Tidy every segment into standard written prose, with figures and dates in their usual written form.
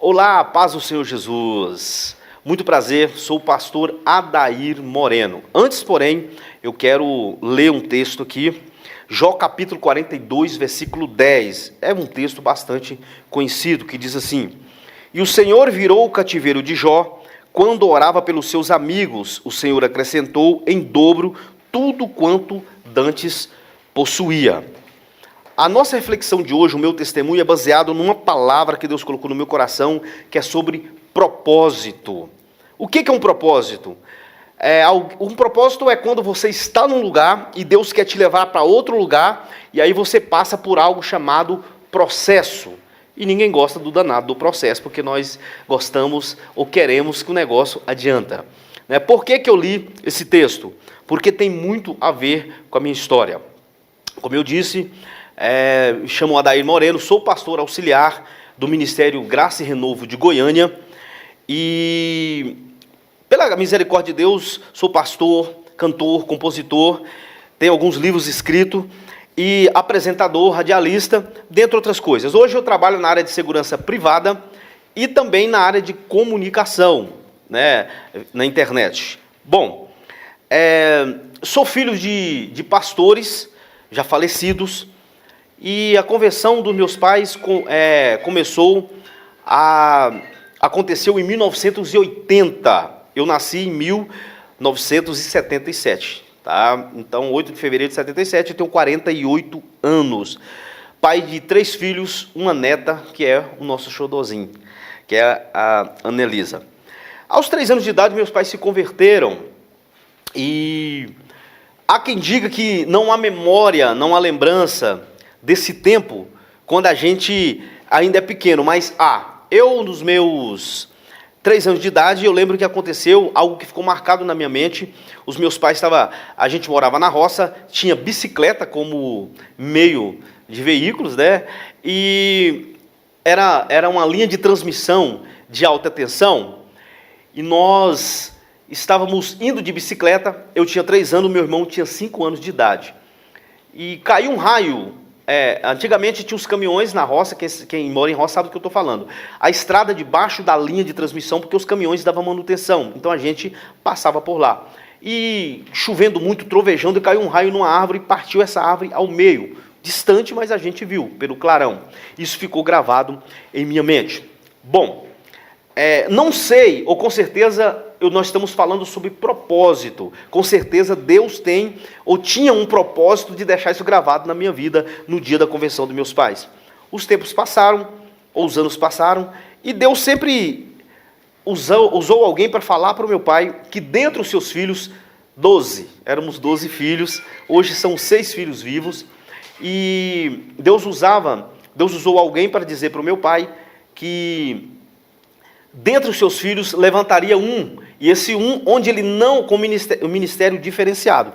Olá, paz do Senhor Jesus. Muito prazer, sou o pastor Adair Moreno. Antes, porém, eu quero ler um texto aqui, Jó capítulo 42, versículo 10. É um texto bastante conhecido, que diz assim: E o Senhor virou o cativeiro de Jó, quando orava pelos seus amigos, o Senhor acrescentou em dobro tudo quanto dantes possuía. A nossa reflexão de hoje, o meu testemunho, é baseado numa palavra que Deus colocou no meu coração, que é sobre propósito. O que é um propósito? Um propósito é quando você está num lugar e Deus quer te levar para outro lugar, e aí você passa por algo chamado processo. E ninguém gosta do danado do processo, porque nós gostamos ou queremos que o negócio adianta. Por que eu li esse texto? Porque tem muito a ver com a minha história. Como eu disse, me chamo Adair Moreno, sou pastor auxiliar do Ministério Graça e Renovo de Goiânia e, pela misericórdia de Deus, sou pastor, cantor, compositor, tenho alguns livros escritos e apresentador, radialista, dentre outras coisas. Hoje eu trabalho na área de segurança privada e também na área de comunicação, na internet. Bom, sou filho de pastores já falecidos, e a conversão dos meus pais aconteceu em 1980. Eu nasci em 1977, tá? Então, 8 de fevereiro de 77, eu tenho 48 anos. Pai de 3 filhos, uma neta, que é o nosso xodozinho, que é a Anelisa. Aos 3 anos de idade, meus pais se converteram, e há quem diga que não há memória, não há lembrança desse tempo, quando a gente ainda é pequeno, mas eu, nos meus 3 anos de idade, eu lembro que aconteceu algo que ficou marcado na minha mente. Os meus pais a gente morava na roça, tinha bicicleta como meio de veículos, e era uma linha de transmissão de alta tensão, e nós estávamos indo de bicicleta. Eu tinha 3 anos, meu irmão tinha 5 anos de idade, e caiu um raio. Antigamente tinha os caminhões na roça, quem mora em roça sabe do que eu estou falando. A estrada debaixo da linha de transmissão, porque os caminhões davam manutenção, então a gente passava por lá. E chovendo muito, trovejando, e caiu um raio numa árvore e partiu essa árvore ao meio. Distante, mas a gente viu pelo clarão. Isso ficou gravado em minha mente. Bom, não sei, ou com certeza nós estamos falando sobre propósito. Com certeza Deus tem ou tinha um propósito de deixar isso gravado na minha vida no dia da conversão dos meus pais. Os tempos passaram, ou os anos passaram, e Deus sempre usou alguém para falar para o meu pai que dentre os seus filhos, 12, éramos 12 filhos, hoje são 6 filhos vivos, e Deus usou alguém para dizer para o meu pai que dentre os seus filhos levantaria um, e esse um, onde ele não, com o ministério diferenciado,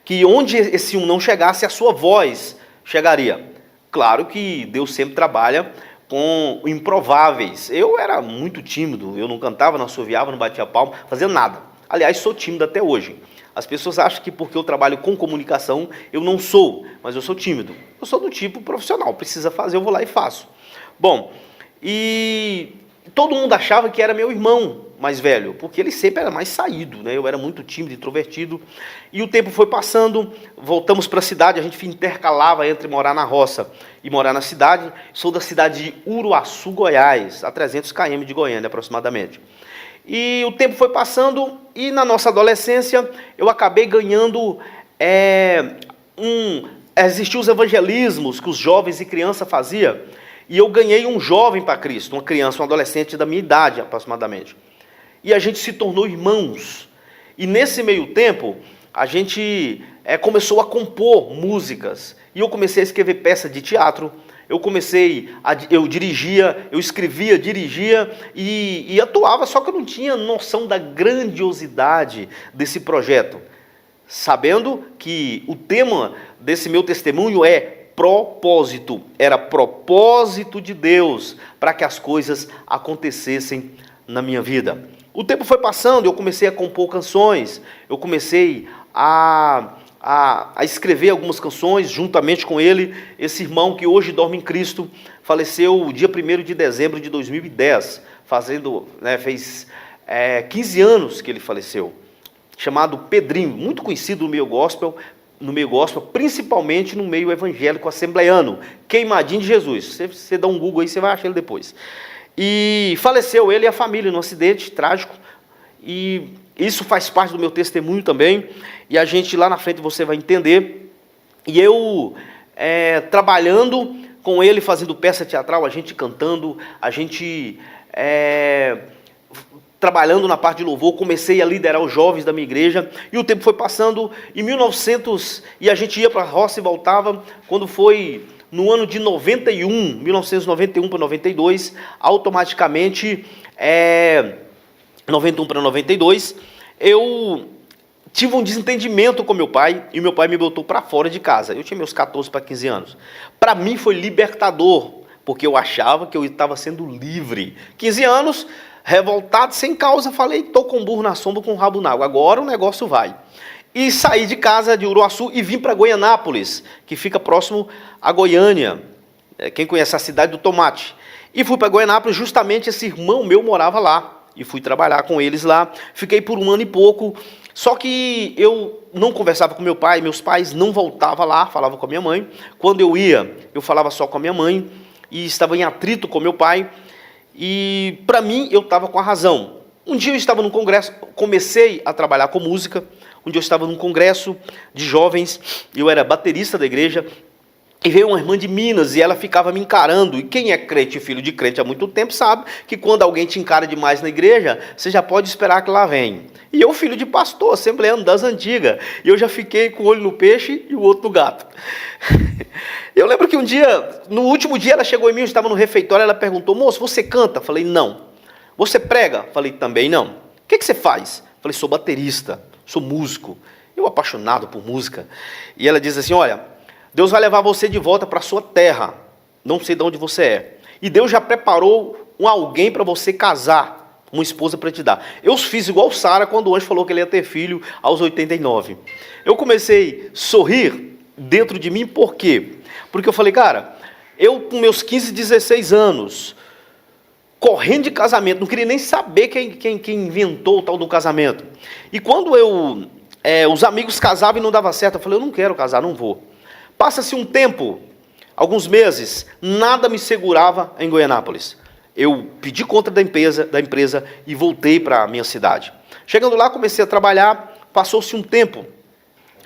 que onde esse um não chegasse, a sua voz chegaria. Claro que Deus sempre trabalha com improváveis. Eu era muito tímido, eu não cantava, não assoviava, não batia palma, fazia nada. Aliás, sou tímido até hoje. As pessoas acham que porque eu trabalho com comunicação, eu não sou, mas eu sou tímido. Eu sou do tipo profissional, precisa fazer, eu vou lá e faço. Bom, e todo mundo achava que era meu irmão mais velho, porque ele sempre era mais saído, Eu era muito tímido, introvertido. E o tempo foi passando, voltamos para a cidade, a gente intercalava entre morar na roça e morar na cidade. Sou da cidade de Uruaçu, Goiás, a 300 km de Goiânia aproximadamente. E o tempo foi passando, e na nossa adolescência eu acabei ganhando existiam os evangelismos que os jovens e crianças faziam. E eu ganhei um jovem para Cristo, uma criança, um adolescente da minha idade aproximadamente. E a gente se tornou irmãos. E nesse meio tempo, a gente começou a compor músicas. E eu comecei a escrever peças de teatro. Eu dirigia, eu escrevia, dirigia e atuava, só que eu não tinha noção da grandiosidade desse projeto. Sabendo que o tema desse meu testemunho é propósito, era propósito de Deus para que as coisas acontecessem na minha vida. O tempo foi passando, eu comecei a compor canções, eu comecei a escrever algumas canções juntamente com ele. Esse irmão que hoje dorme em Cristo faleceu dia 1º de dezembro de 2010, fez 15 anos que ele faleceu, chamado Pedrinho, muito conhecido no meio gospel, principalmente no meio evangélico assembleiano, Queimadinho de Jesus. Você dá um Google aí, você vai achar ele depois. E faleceu ele e a família num acidente trágico, e isso faz parte do meu testemunho também, e a gente lá na frente você vai entender. E eu trabalhando com ele, fazendo peça teatral, a gente cantando, a gente trabalhando na parte de louvor, comecei a liderar os jovens da minha igreja, e o tempo foi passando, em 1900, e a gente ia para a roça e voltava, quando foi no ano de 1991 para 92, automaticamente, 91 para 92, eu tive um desentendimento com meu pai, e meu pai me botou para fora de casa. Eu tinha meus 14 para 15 anos. Para mim foi libertador, porque eu achava que eu estava sendo livre. 15 anos, revoltado, sem causa, falei, estou com um burro na sombra, com um rabo na água, agora o negócio vai. E saí de casa de Uruaçu e vim para Goianápolis, que fica próximo a Goiânia. Quem conhece a cidade do tomate. E fui para Goianápolis, justamente esse irmão meu morava lá. E fui trabalhar com eles lá. Fiquei por 1 ano e pouco. Só que eu não conversava com meu pai, meus pais não voltavam lá, falavam com a minha mãe. Quando eu ia, eu falava só com a minha mãe. E estava em atrito com meu pai. E para mim, eu estava com a razão. Um dia eu estava num congresso, comecei a trabalhar com música. Um dia eu estava num congresso de jovens, eu era baterista da igreja. E veio uma irmã de Minas e ela ficava me encarando. E quem é crente, filho de crente há muito tempo, sabe que quando alguém te encara demais na igreja, você já pode esperar que lá vem. E eu, filho de pastor, assembleano das antigas, e eu já fiquei com o olho no peixe e o outro no gato. Eu lembro que um dia, no último dia, ela chegou em mim, eu estava no refeitório, ela perguntou, moço, você canta? Falei, não. Você prega? Falei, também não. O que você faz? Falei, sou baterista, sou músico. Eu apaixonado por música. E ela diz assim, olha, Deus vai levar você de volta para a sua terra, não sei de onde você é. E Deus já preparou alguém para você casar, uma esposa para te dar. Eu fiz igual Sara quando o anjo falou que ele ia ter filho aos 89. Eu comecei a sorrir dentro de mim, por quê? Porque eu falei, cara, eu com meus 15, 16 anos, correndo de casamento, não queria nem saber quem inventou o tal do casamento. E quando os amigos casavam e não dava certo, eu falei, eu não quero casar, não vou. Passa-se um tempo, alguns meses, nada me segurava em Goianápolis. Eu pedi conta da empresa e voltei para a minha cidade. Chegando lá, comecei a trabalhar, passou-se um tempo.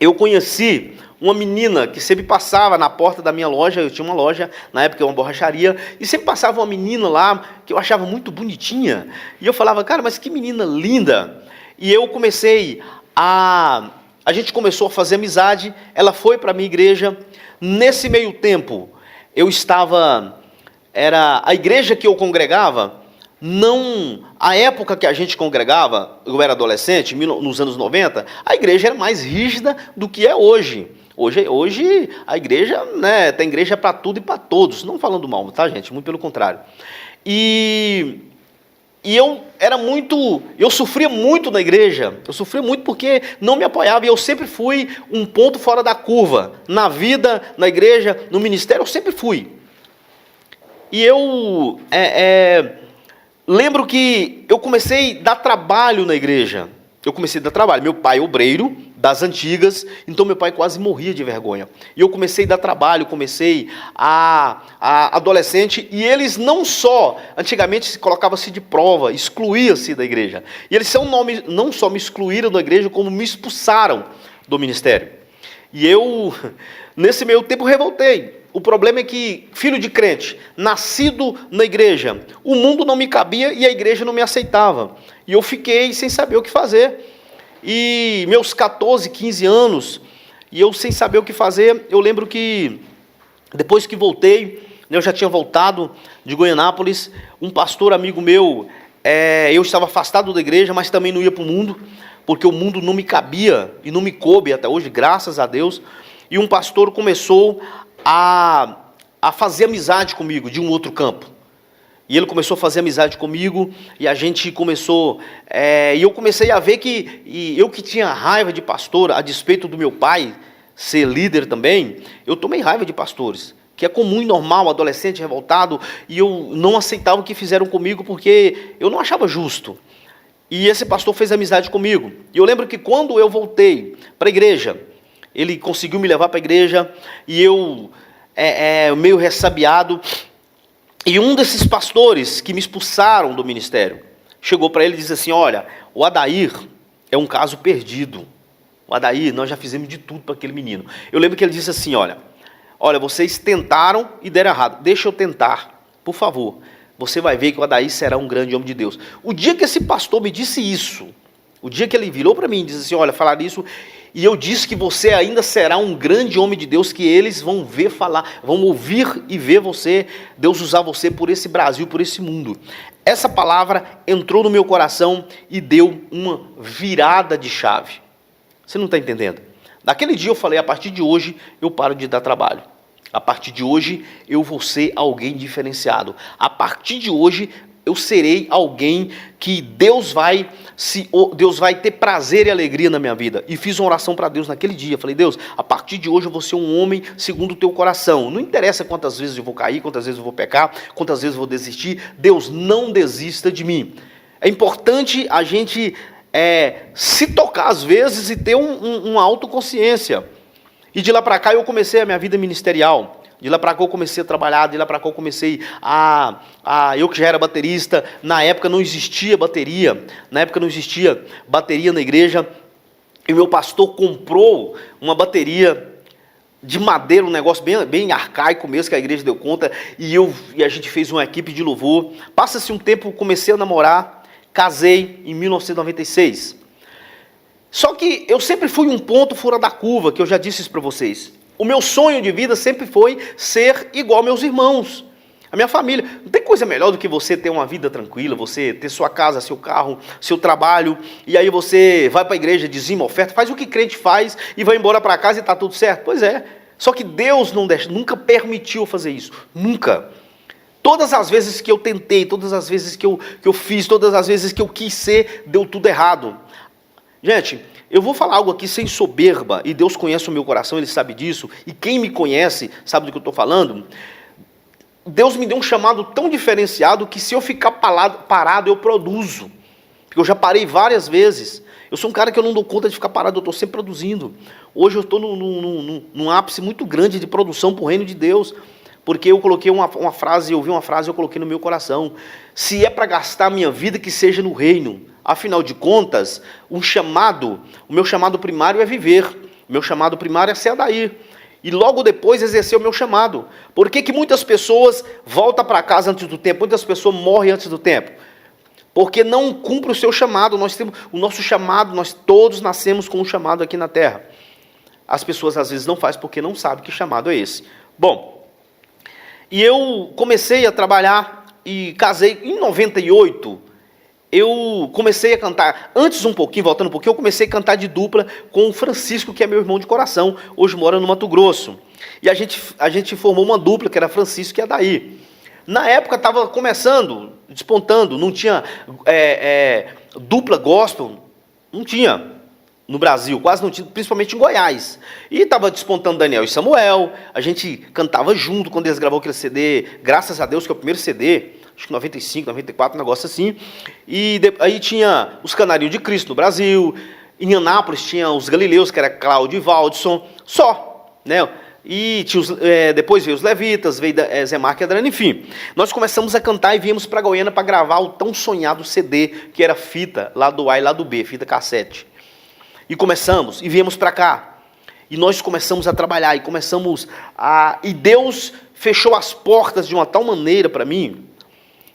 Eu conheci uma menina que sempre passava na porta da minha loja, eu tinha uma loja, na época uma borracharia, e sempre passava uma menina lá, que eu achava muito bonitinha. E eu falava, cara, mas que menina linda. E eu comecei a gente começou a fazer amizade, ela foi para a minha igreja. Nesse meio tempo, era a igreja que eu congregava, a época que a gente congregava, eu era adolescente, nos anos 90, a igreja era mais rígida do que é hoje. Hoje a igreja, tem igreja para tudo e para todos, não falando mal, tá, gente? Muito pelo contrário. E eu sofria muito na igreja, eu sofria muito porque não me apoiava, e eu sempre fui um ponto fora da curva, na vida, na igreja, no ministério, eu sempre fui. E eu lembro que eu comecei a dar trabalho na igreja, meu pai é obreiro, das antigas, então meu pai quase morria de vergonha. E eu comecei a dar trabalho, adolescente, e eles não só, antigamente colocavam-se de prova, excluía-se da igreja. E eles não só me excluíram da igreja, como me expulsaram do ministério. E eu, nesse meio tempo, revoltei. O problema é que, filho de crente, nascido na igreja, o mundo não me cabia e a igreja não me aceitava. E eu fiquei sem saber o que fazer. E meus 14, 15 anos, e eu sem saber o que fazer, eu lembro que, depois que voltei, eu já tinha voltado de Goianápolis, um pastor amigo meu, eu estava afastado da igreja, mas também não ia para o mundo, porque o mundo não me cabia, e não me coube até hoje, graças a Deus, e um pastor começou a fazer amizade comigo, de um outro campo. E ele começou a fazer amizade comigo, e a gente começou, e eu comecei a ver que eu que tinha raiva de pastor, a despeito do meu pai ser líder também, eu tomei raiva de pastores, que é comum e normal, adolescente revoltado, e eu não aceitava o que fizeram comigo porque eu não achava justo. E esse pastor fez amizade comigo. E eu lembro que quando eu voltei para a igreja, ele conseguiu me levar para a igreja, e eu, meio ressabiado, e um desses pastores que me expulsaram do ministério, chegou para ele e disse assim: olha, o Adair é um caso perdido. O Adair, nós já fizemos de tudo para aquele menino. Eu lembro que ele disse assim: olha, vocês tentaram e deram errado. Deixa eu tentar, por favor. Você vai ver que o Adair será um grande homem de Deus. O dia que esse pastor me disse isso, o dia que ele virou para mim e disse assim: olha, falar isso, e eu disse que você ainda será um grande homem de Deus, que eles vão ver falar, vão ouvir e ver você, Deus usar você por esse Brasil, por esse mundo. Essa palavra entrou no meu coração e deu uma virada de chave. Você não está entendendo? Naquele dia eu falei: a partir de hoje eu paro de dar trabalho. A partir de hoje eu vou ser alguém diferenciado. A partir de hoje eu serei alguém que Deus vai ter prazer e alegria na minha vida. E fiz uma oração para Deus naquele dia. Falei: Deus, a partir de hoje eu vou ser um homem segundo o teu coração. Não interessa quantas vezes eu vou cair, quantas vezes eu vou pecar, quantas vezes eu vou desistir. Deus, não desista de mim. É importante a gente se tocar às vezes e ter uma autoconsciência. E de lá para cá eu comecei a minha vida ministerial. De lá para cá eu comecei a trabalhar, de lá para cá eu comecei eu que já era baterista, na época não existia bateria, na igreja, e meu pastor comprou uma bateria de madeira, um negócio bem arcaico mesmo, que a igreja deu conta, e a gente fez uma equipe de louvor. Passa-se um tempo, comecei a namorar, casei em 1996. Só que eu sempre fui um ponto fora da curva, que eu já disse isso para vocês. O meu sonho de vida sempre foi ser igual meus irmãos, a minha família. Não tem coisa melhor do que você ter uma vida tranquila, você ter sua casa, seu carro, seu trabalho, e aí você vai para a igreja, dizima, oferta, faz o que crente faz e vai embora para casa e está tudo certo. Pois é, só que Deus nunca permitiu fazer isso, nunca. Todas as vezes que eu tentei, todas as vezes que eu fiz, todas as vezes que eu quis ser, deu tudo errado. Gente, eu vou falar algo aqui sem soberba, e Deus conhece o meu coração, Ele sabe disso, e quem me conhece sabe do que eu estou falando. Deus me deu um chamado tão diferenciado que se eu ficar parado eu produzo, porque eu já parei várias vezes. Eu sou um cara que eu não dou conta de ficar parado, eu estou sempre produzindo. Hoje eu estou num ápice muito grande de produção para o reino de Deus, porque eu coloquei uma frase, eu ouvi uma frase, eu coloquei no meu coração: se é para gastar a minha vida, que seja no reino. Afinal de contas, o meu chamado primário é viver, o meu chamado primário é ser Adair, e logo depois exercer o meu chamado. Por que muitas pessoas voltam para casa antes do tempo, muitas pessoas morrem antes do tempo? Porque não cumpre o seu chamado. Nós temos o nosso chamado, nós todos nascemos com um chamado aqui na terra. As pessoas às vezes não fazem porque não sabem que chamado é esse. Bom, e eu comecei a trabalhar e casei em 98. Eu comecei a cantar, voltando um pouquinho, eu comecei a cantar de dupla com o Francisco, que é meu irmão de coração, hoje mora no Mato Grosso. E a gente formou uma dupla, que era Francisco e Adair. Na época estava começando, despontando, não tinha dupla gospel, não tinha no Brasil, quase não tinha, principalmente em Goiás. E estava despontando Daniel e Samuel, a gente cantava junto quando eles gravaram aquele CD, graças a Deus, que é o primeiro CD, acho que 95, 94, um negócio assim. E aí tinha os Canários de Cristo no Brasil, em Anápolis tinha os Galileus, que era Cláudio e Valdson, só, né? E tinha depois veio os Levitas, veio Zé Marco e Adriano, enfim. Nós começamos a cantar e viemos para Goiânia para gravar o tão sonhado CD, que era fita, lado A e lado B, fita cassete. E começamos, e viemos para cá. E nós começamos a trabalhar, e Deus fechou as portas de uma tal maneira para mim,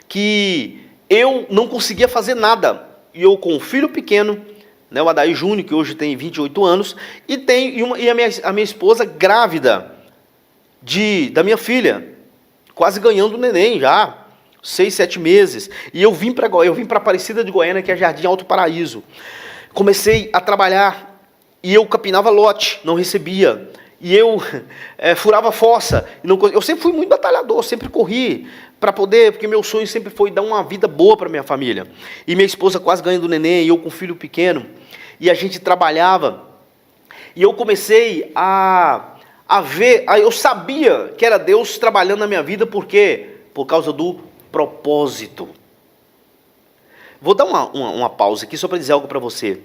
que eu não conseguia fazer nada. E eu com um filho pequeno, né, o Adair Júnior, que hoje tem 28 anos, e a minha esposa grávida da minha filha, quase ganhando o neném já, 6, 7 meses. E eu vim para Aparecida de Goiânia, que é Jardim Alto Paraíso. Comecei a trabalhar, e eu capinava lote, não recebia. E eu furava fossa. Eu sempre fui muito batalhador, sempre corri porque meu sonho sempre foi dar uma vida boa para minha família. E minha esposa quase ganhando o neném, e eu com um filho pequeno. E a gente trabalhava. E eu comecei a a ver, eu sabia que era Deus trabalhando na minha vida, por quê? Por causa do propósito. Vou dar uma pausa aqui só para dizer algo para você.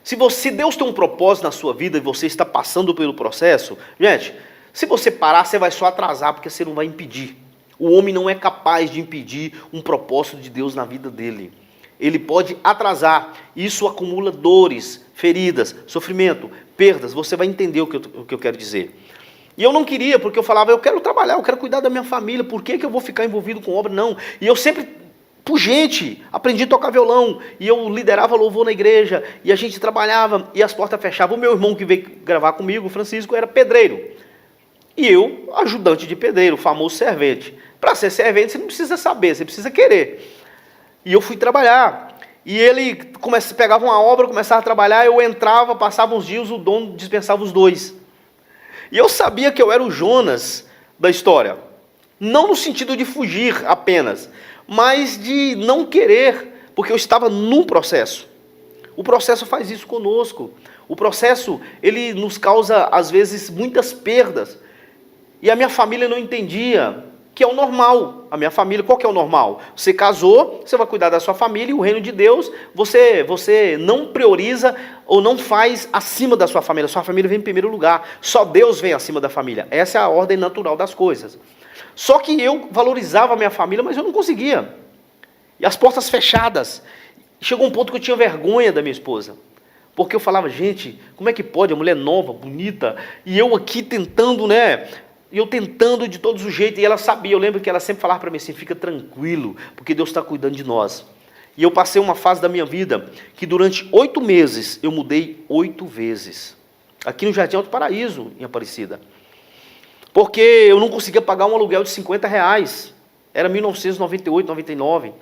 Se Deus tem um propósito na sua vida e você está passando pelo processo, gente, se você parar, você vai só atrasar, porque você não vai impedir. O homem não é capaz de impedir um propósito de Deus na vida dele. Ele pode atrasar. Isso acumula dores, feridas, sofrimento, perdas. Você vai entender o que eu quero dizer. E eu não queria, porque eu falava, eu quero trabalhar, eu quero cuidar da minha família, por que eu vou ficar envolvido com obra? Não. E eu sempre, por gente, aprendi a tocar violão, e eu liderava louvor na igreja, e a gente trabalhava, e as portas fechavam. O meu irmão que veio gravar comigo, o Francisco, era pedreiro. E eu, ajudante de pedreiro, o famoso servente. Para ser servente, você não precisa saber, você precisa querer. E eu fui trabalhar. E ele pegava uma obra, começava a trabalhar, eu entrava, passava uns dias, o dono dispensava os dois. E eu sabia que eu era o Jonas da história. Não no sentido de fugir apenas, mas de não querer, porque eu estava num processo. O processo faz isso conosco. O processo, ele nos causa, às vezes, muitas perdas. E a minha família não entendia, que é o normal. A minha família, qual que é o normal? Você casou, você vai cuidar da sua família, e o reino de Deus, você não prioriza ou não faz acima da sua família. Sua família vem em primeiro lugar. Só Deus vem acima da família. Essa é a ordem natural das coisas. Só que eu valorizava a minha família, mas eu não conseguia. E as portas fechadas. Chegou um ponto que eu tinha vergonha da minha esposa. Porque eu falava, gente, como é que pode? A mulher nova, bonita, e eu aqui tentando, né? E eu tentando de todos os jeitos, e ela sabia, eu lembro que ela sempre falava para mim assim, fica tranquilo, porque Deus está cuidando de nós. E eu passei uma fase da minha vida, que durante 8 meses, eu mudei 8 vezes. Aqui no Jardim Alto Paraíso, em Aparecida. Porque eu não conseguia pagar um aluguel de R$50. Era 1998, 99.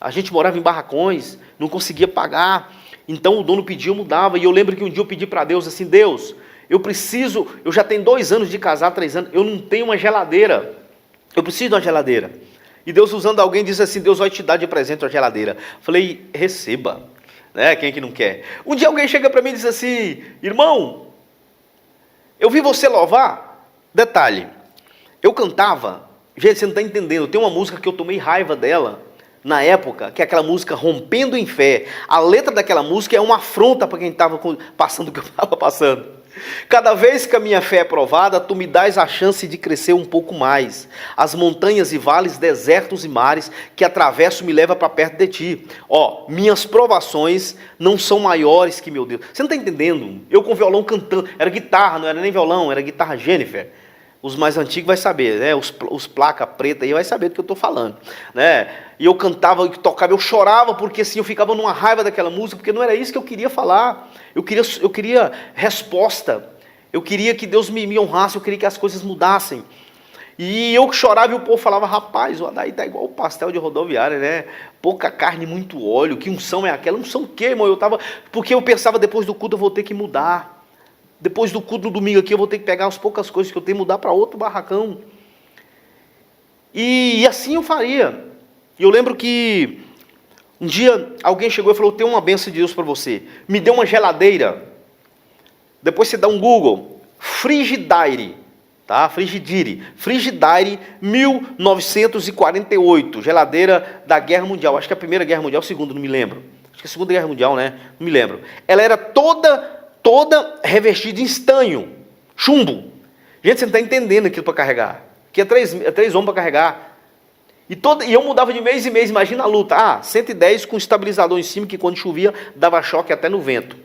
A gente morava em barracões, não conseguia pagar. Então o dono pedia, eu mudava. E eu lembro que um dia eu pedi para Deus assim, Deus, eu já tenho 2 anos de casar, 3 anos, eu não tenho uma geladeira. Eu preciso de uma geladeira. E Deus usando alguém disse assim, Deus vai te dar de presente uma geladeira. Falei, receba. Né? Quem é que não quer? Um dia alguém chega para mim e diz assim, irmão, eu vi você louvar. Detalhe, eu cantava, gente, você não está entendendo, tem uma música que eu tomei raiva dela, na época, que é aquela música Rompendo em Fé. A letra daquela música é uma afronta para quem estava passando o que eu estava passando. Cada vez que a minha fé é provada, tu me dás a chance de crescer um pouco mais. As montanhas e vales, desertos e mares que atravesso me leva para perto de ti. Ó, minhas provações não são maiores que meu Deus. Você não está entendendo? Eu com violão cantando, era guitarra, não era nem violão, era guitarra Jennifer. Os mais antigos vai saber, né? Os placa preta aí vai saber do que eu estou falando, né? E eu cantava, eu tocava, eu chorava porque assim eu ficava numa raiva daquela música, porque não era isso que eu queria falar. Eu queria resposta. Eu queria que Deus me honrasse, eu queria que as coisas mudassem. E eu chorava e o povo falava, rapaz, o Adair tá igual o pastel de rodoviária, né? Pouca carne, muito óleo. Que unção é aquela? Unção o quê, irmão? Porque eu pensava, depois do culto eu vou ter que mudar. Depois do culto no domingo aqui, eu vou ter que pegar as poucas coisas que eu tenho e mudar para outro barracão. E assim eu faria. E eu lembro que um dia alguém chegou e falou, tem uma bênção de Deus para você. Me deu uma geladeira. Depois você dá um Google. Frigidaire. Tá? Frigidaire 1948. Geladeira da Guerra Mundial. Acho que é a Primeira Guerra Mundial, a Segunda, não me lembro. Acho que é a Segunda Guerra Mundial, né? Não me lembro. Ela era toda revestida em estanho, chumbo. Gente, você não está entendendo aquilo para carregar. Que é três homens para carregar. E eu mudava de mês em mês, imagina a luta. 110 com estabilizador em cima, que quando chovia, dava choque até no vento.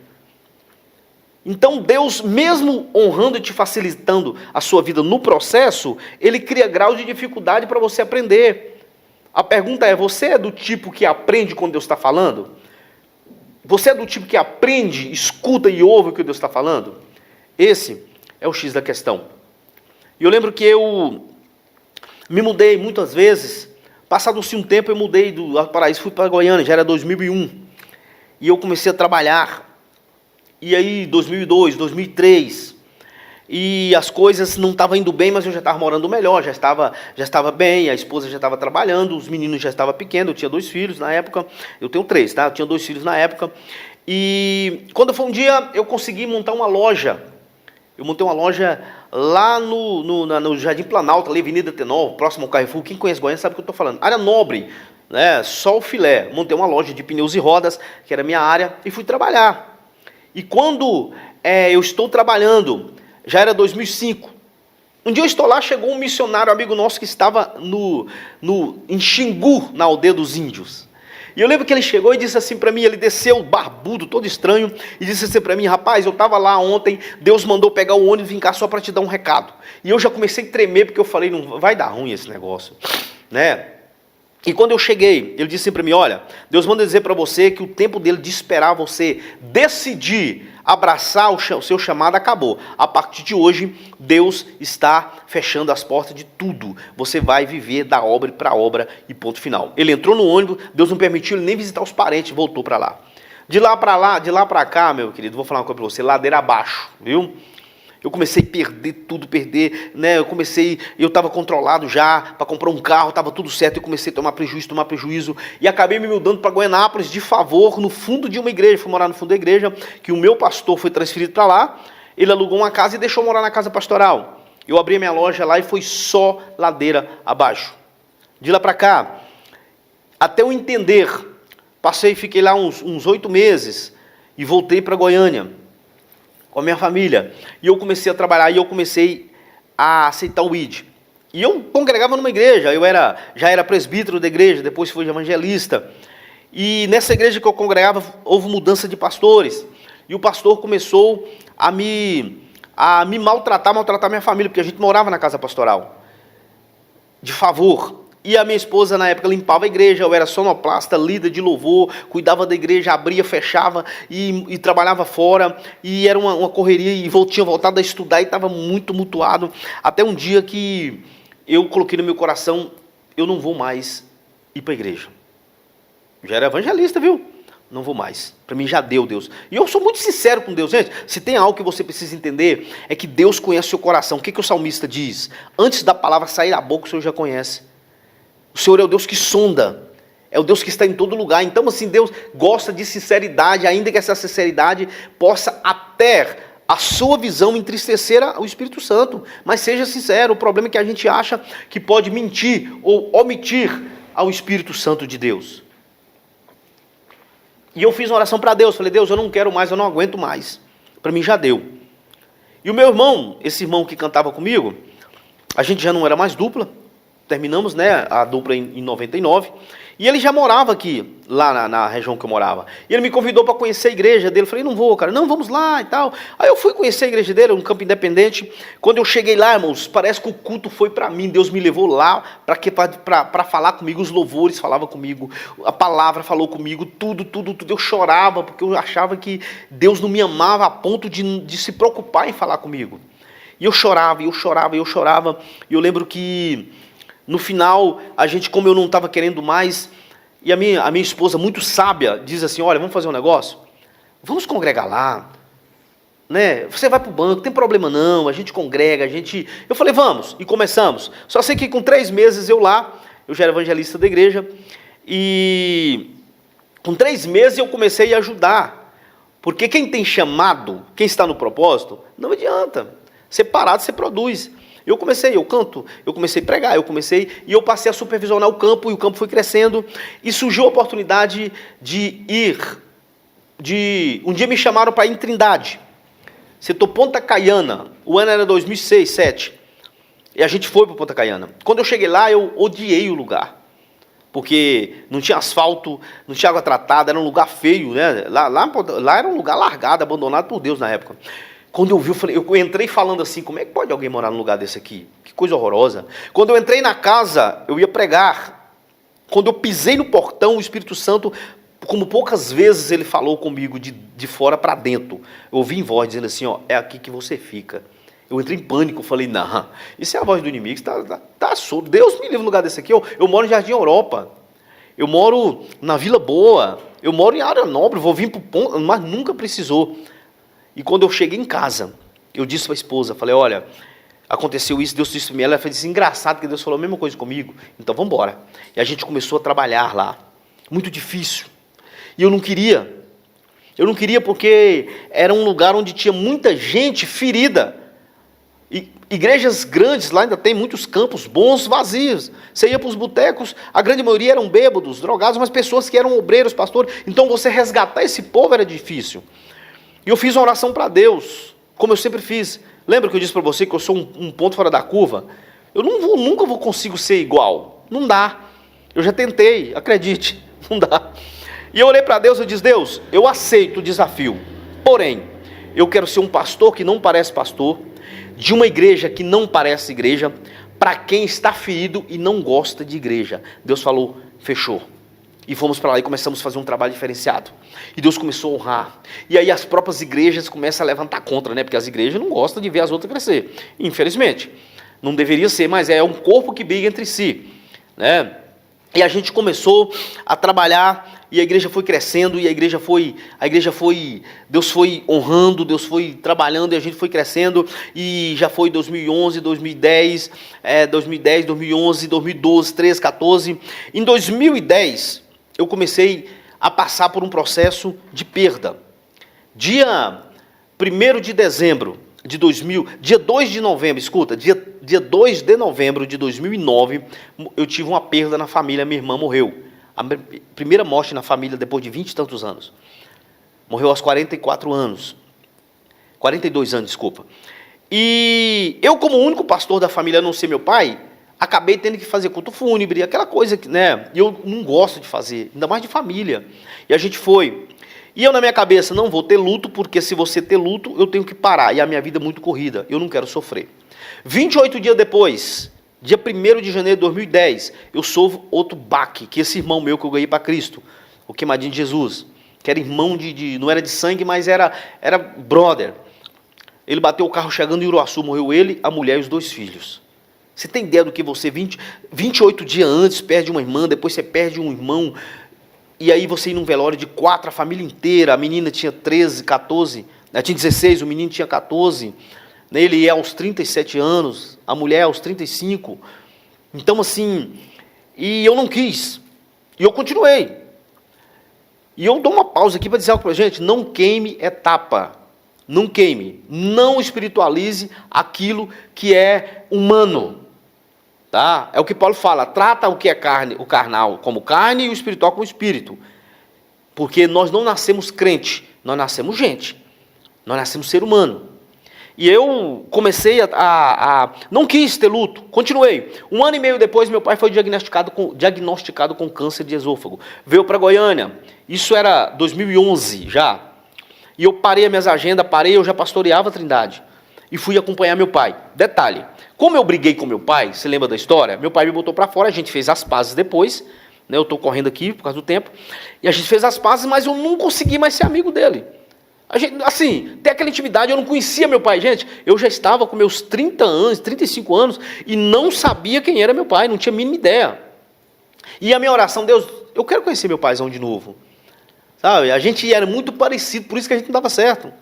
Então Deus, mesmo honrando e te facilitando a sua vida no processo, Ele cria graus de dificuldade para você aprender. A pergunta é, você é do tipo que aprende quando Deus está falando? Você é do tipo que aprende, escuta e ouve o que Deus está falando? Esse é o X da questão. E eu lembro que eu me mudei muitas vezes. Passado-se um tempo, eu mudei do Alto Paraíso, fui para Goiânia, já era 2001. E eu comecei a trabalhar. E aí, 2002, 2003. E as coisas não estavam indo bem, mas eu já estava morando melhor, já estava bem, a esposa já estava trabalhando, os meninos já estavam pequenos, eu tinha 2 filhos na época, eu tenho 3, tá? Eu tinha 2 filhos na época. E quando foi um dia, eu consegui montar uma loja Eu montei uma loja lá no Jardim Planalto, ali, Avenida T9, próximo ao Carrefour. Quem conhece Goiânia sabe o que eu estou falando. Área nobre, né? Só o filé. Montei uma loja de pneus e rodas, que era a minha área, e fui trabalhar. E quando eu estou trabalhando, já era 2005. Um dia eu estou lá, chegou um missionário, amigo nosso, que estava em Xingu, na aldeia dos índios. E eu lembro que ele chegou e disse assim para mim, ele desceu barbudo, todo estranho, e disse assim para mim: rapaz, eu estava lá ontem, Deus mandou pegar o ônibus e vim cá só para te dar um recado. E eu já comecei a tremer, porque eu falei, não vai dar ruim esse negócio, né? E quando eu cheguei, ele disse assim para mim: olha, Deus manda dizer para você que o tempo dele de esperar você decidir abraçar o seu chamado acabou. A partir de hoje, Deus está fechando as portas de tudo. Você vai viver da obra para obra e ponto final. Ele entrou no ônibus, Deus não permitiu ele nem visitar os parentes, voltou para lá. De lá para cá, meu querido, vou falar uma coisa para você, ladeira abaixo, viu? Eu comecei a perder tudo, né? Eu estava controlado já para comprar um carro, estava tudo certo, eu comecei a tomar prejuízo, e acabei me mudando para Goianápolis de favor, no fundo de uma igreja. Fui morar no fundo da igreja, que o meu pastor foi transferido para lá, ele alugou uma casa e deixou eu morar na casa pastoral. Eu abri a minha loja lá e foi só ladeira abaixo. De lá para cá, até eu entender, fiquei lá uns 8 meses e voltei para Goiânia com a minha família, e eu comecei a trabalhar, e eu comecei a aceitar o ID. E eu congregava numa igreja, já era presbítero da igreja, depois fui evangelista, e nessa igreja que eu congregava, houve mudança de pastores, e o pastor começou a me maltratar minha família, porque a gente morava na casa pastoral, de favor. E a minha esposa, na época, limpava a igreja, eu era sonoplasta, líder de louvor, cuidava da igreja, abria, fechava e trabalhava fora. E era uma correria, e tinha voltado a estudar e estava muito mutuado. Até um dia que eu coloquei no meu coração, eu não vou mais ir para a igreja. Já era evangelista, viu? Não vou mais. Para mim já deu, Deus. E eu sou muito sincero com Deus. Gente, se tem algo que você precisa entender, é que Deus conhece o seu coração. O que o salmista diz? Antes da palavra sair da boca, o Senhor já conhece. O Senhor é o Deus que sonda, é o Deus que está em todo lugar. Então, assim, Deus gosta de sinceridade, ainda que essa sinceridade possa até a sua visão entristecer o Espírito Santo. Mas seja sincero, o problema é que a gente acha que pode mentir ou omitir ao Espírito Santo de Deus. E eu fiz uma oração para Deus, falei: Deus, eu não quero mais, eu não aguento mais. Para mim já deu. E o meu irmão, esse irmão que cantava comigo, a gente já não era mais dupla. Terminamos, né, a dupla em 99, e ele já morava aqui, lá na região que eu morava. E ele me convidou para conhecer a igreja dele. Eu falei: não vou, cara, não, vamos lá e tal. Aí eu fui conhecer a igreja dele, um campo independente. Quando eu cheguei lá, irmãos, parece que o culto foi para mim. Deus me levou lá para falar comigo, os louvores falavam comigo, a palavra falou comigo, tudo. Eu chorava, porque eu achava que Deus não me amava a ponto de se preocupar em falar comigo. E eu chorava. E eu lembro que no final, a gente, como eu não estava querendo mais, e a minha esposa, muito sábia, diz assim: olha, vamos fazer um negócio? Vamos congregar lá, né? Você vai para o banco, não tem problema não, a gente congrega, Eu falei: vamos, e começamos. Só sei que com 3 meses eu já era evangelista da igreja, e com 3 meses eu comecei a ajudar, porque quem tem chamado, quem está no propósito, não adianta, separado você produz. Eu canto, eu comecei a pregar, e eu passei a supervisionar o campo, e o campo foi crescendo, e surgiu a oportunidade um dia me chamaram para ir em Trindade, setor Ponta Caiana, o ano era 2006, 2007, e a gente foi para Ponta Caiana. Quando eu cheguei lá, eu odiei o lugar, porque não tinha asfalto, não tinha água tratada, era um lugar feio, né? Lá era um lugar largado, abandonado por Deus na época. Quando eu vi, eu entrei falando assim: como é que pode alguém morar num lugar desse aqui? Que coisa horrorosa. Quando eu entrei na casa, eu ia pregar. Quando eu pisei no portão, o Espírito Santo, como poucas vezes ele falou comigo de fora para dentro, eu ouvi em voz dizendo assim: ó, é aqui que você fica. Eu entrei em pânico, eu falei: não, isso é a voz do inimigo, está solto. Deus me livre no lugar desse aqui. Eu moro em Jardim Europa, eu moro na Vila Boa, eu moro em área nobre, vou vir para o ponto, mas nunca precisou. E quando eu cheguei em casa, eu disse para a esposa, falei: olha, aconteceu isso, Deus disse para mim. Ela fez assim: engraçado que Deus falou a mesma coisa comigo, então vamos embora. E a gente começou a trabalhar lá, muito difícil. E eu não queria porque era um lugar onde tinha muita gente ferida, Igrejas grandes lá ainda tem muitos campos bons vazios. Você ia para os botecos, a grande maioria eram bêbados, drogados, mas pessoas que eram obreiros, pastores. Então você resgatar esse povo era difícil. E eu fiz uma oração para Deus, como eu sempre fiz. Lembra que eu disse para você que eu sou um ponto fora da curva? Eu nunca vou consigo ser igual. Não dá. Eu já tentei, acredite, não dá. E eu olhei para Deus e disse: Deus, eu aceito o desafio. Porém, eu quero ser um pastor que não parece pastor, de uma igreja que não parece igreja, para quem está ferido e não gosta de igreja. Deus falou: fechou. E fomos para lá e começamos a fazer um trabalho diferenciado. E Deus começou a honrar. E aí as próprias igrejas começam a levantar contra, né? Porque as igrejas não gostam de ver as outras crescer. Infelizmente. Não deveria ser, mas é um corpo que briga entre si, né? E a gente começou a trabalhar, e a igreja foi crescendo, e Deus foi honrando, Deus foi trabalhando, e a gente foi crescendo, e já foi 2011, 2010, 2011, 2012, 13, 14. Em 2010, eu comecei a passar por um processo de perda. Dia 1º de dezembro de 2000, dia 2 de novembro, escuta, dia 2 de novembro de 2009, eu tive uma perda na família, minha irmã morreu. A primeira morte na família depois de 20 e tantos anos. Morreu aos 44 anos. 42 anos, desculpa. E eu, como único pastor da família, a não ser meu pai, acabei tendo que fazer culto fúnebre, aquela coisa que, né, eu não gosto de fazer, ainda mais de família. E a gente foi. E eu na minha cabeça, não vou ter luto, porque se você ter luto, eu tenho que parar. E a minha vida é muito corrida, eu não quero sofrer. 28 dias depois, dia 1º de janeiro de 2010, eu sofro outro baque, que esse irmão meu que eu ganhei para Cristo, o queimadinho de Jesus, que era irmão não era de sangue, mas era brother. Ele bateu o carro chegando em Uruaçu, morreu ele, a mulher e os 2 filhos. Você tem ideia do que você, 28 dias antes, perde uma irmã, depois você perde um irmão, e aí você ir num velório de 4, a família inteira, a menina tinha 13, 14, ela tinha 16, o menino tinha 14, ele ia aos 37 anos, a mulher aos 35, então assim, e eu não quis, e eu continuei, e eu dou uma pausa aqui para dizer algo para a gente: não queime etapa, não queime, não espiritualize aquilo que é humano. Tá? É o que Paulo fala: trata o que é carne, o carnal como carne e o espiritual como espírito. Porque nós não nascemos crente, nós nascemos gente. Nós nascemos ser humano. E eu comecei não quis ter luto, continuei. 1 ano e meio depois, meu pai foi diagnosticado com câncer de esôfago. Veio para Goiânia, isso era 2011 já. E eu parei as minhas agendas, eu já pastoreava a Trindade. E fui acompanhar meu pai. Detalhe: como eu briguei com meu pai, você lembra da história? Meu pai me botou para fora, a gente fez as pazes depois, né? Eu estou correndo aqui por causa do tempo, e a gente fez as pazes, mas eu não consegui mais ser amigo dele. A gente, assim, ter aquela intimidade, eu não conhecia meu pai, gente. Eu já estava com meus 30 anos, 35 anos, e não sabia quem era meu pai, não tinha a mínima ideia. E a minha oração: Deus, eu quero conhecer meu paizão de novo. Sabe? A gente era muito parecido, por isso que a gente não dava certo.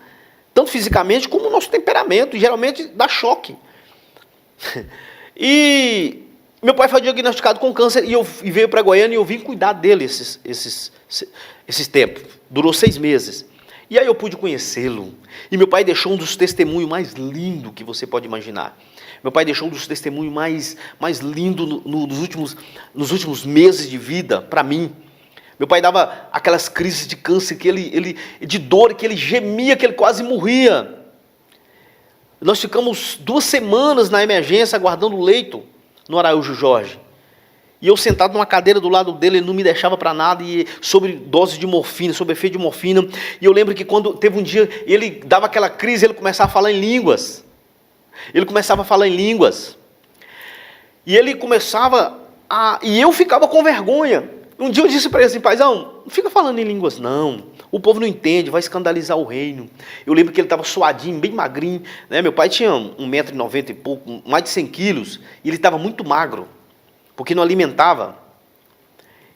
Tanto fisicamente como o nosso temperamento, e geralmente dá choque. E meu pai foi diagnosticado com câncer e veio para Goiânia, e eu vim cuidar dele esses tempos. Durou 6 meses. E aí eu pude conhecê-lo. E meu pai deixou um dos testemunhos mais lindos que você pode imaginar. Meu pai deixou um dos testemunhos mais lindos nos últimos meses de vida para mim. Meu pai dava aquelas crises de câncer, de dor, que ele gemia, que ele quase morria. Nós ficamos 2 semanas na emergência, aguardando o leito, no Araújo Jorge. E eu sentado numa cadeira do lado dele, ele não me deixava para nada, e sobre dose de morfina, sobre efeito de morfina. E eu lembro que quando teve um dia, ele dava aquela crise, ele começava a falar em línguas. E ele começava e eu ficava com vergonha. Um dia eu disse para ele assim: paizão, não fica falando em línguas não, o povo não entende, vai escandalizar o reino. Eu lembro que ele estava suadinho, bem magrinho, né? Meu pai tinha 1,90 m e pouco, mais de 100 quilos, e ele estava muito magro, porque não alimentava.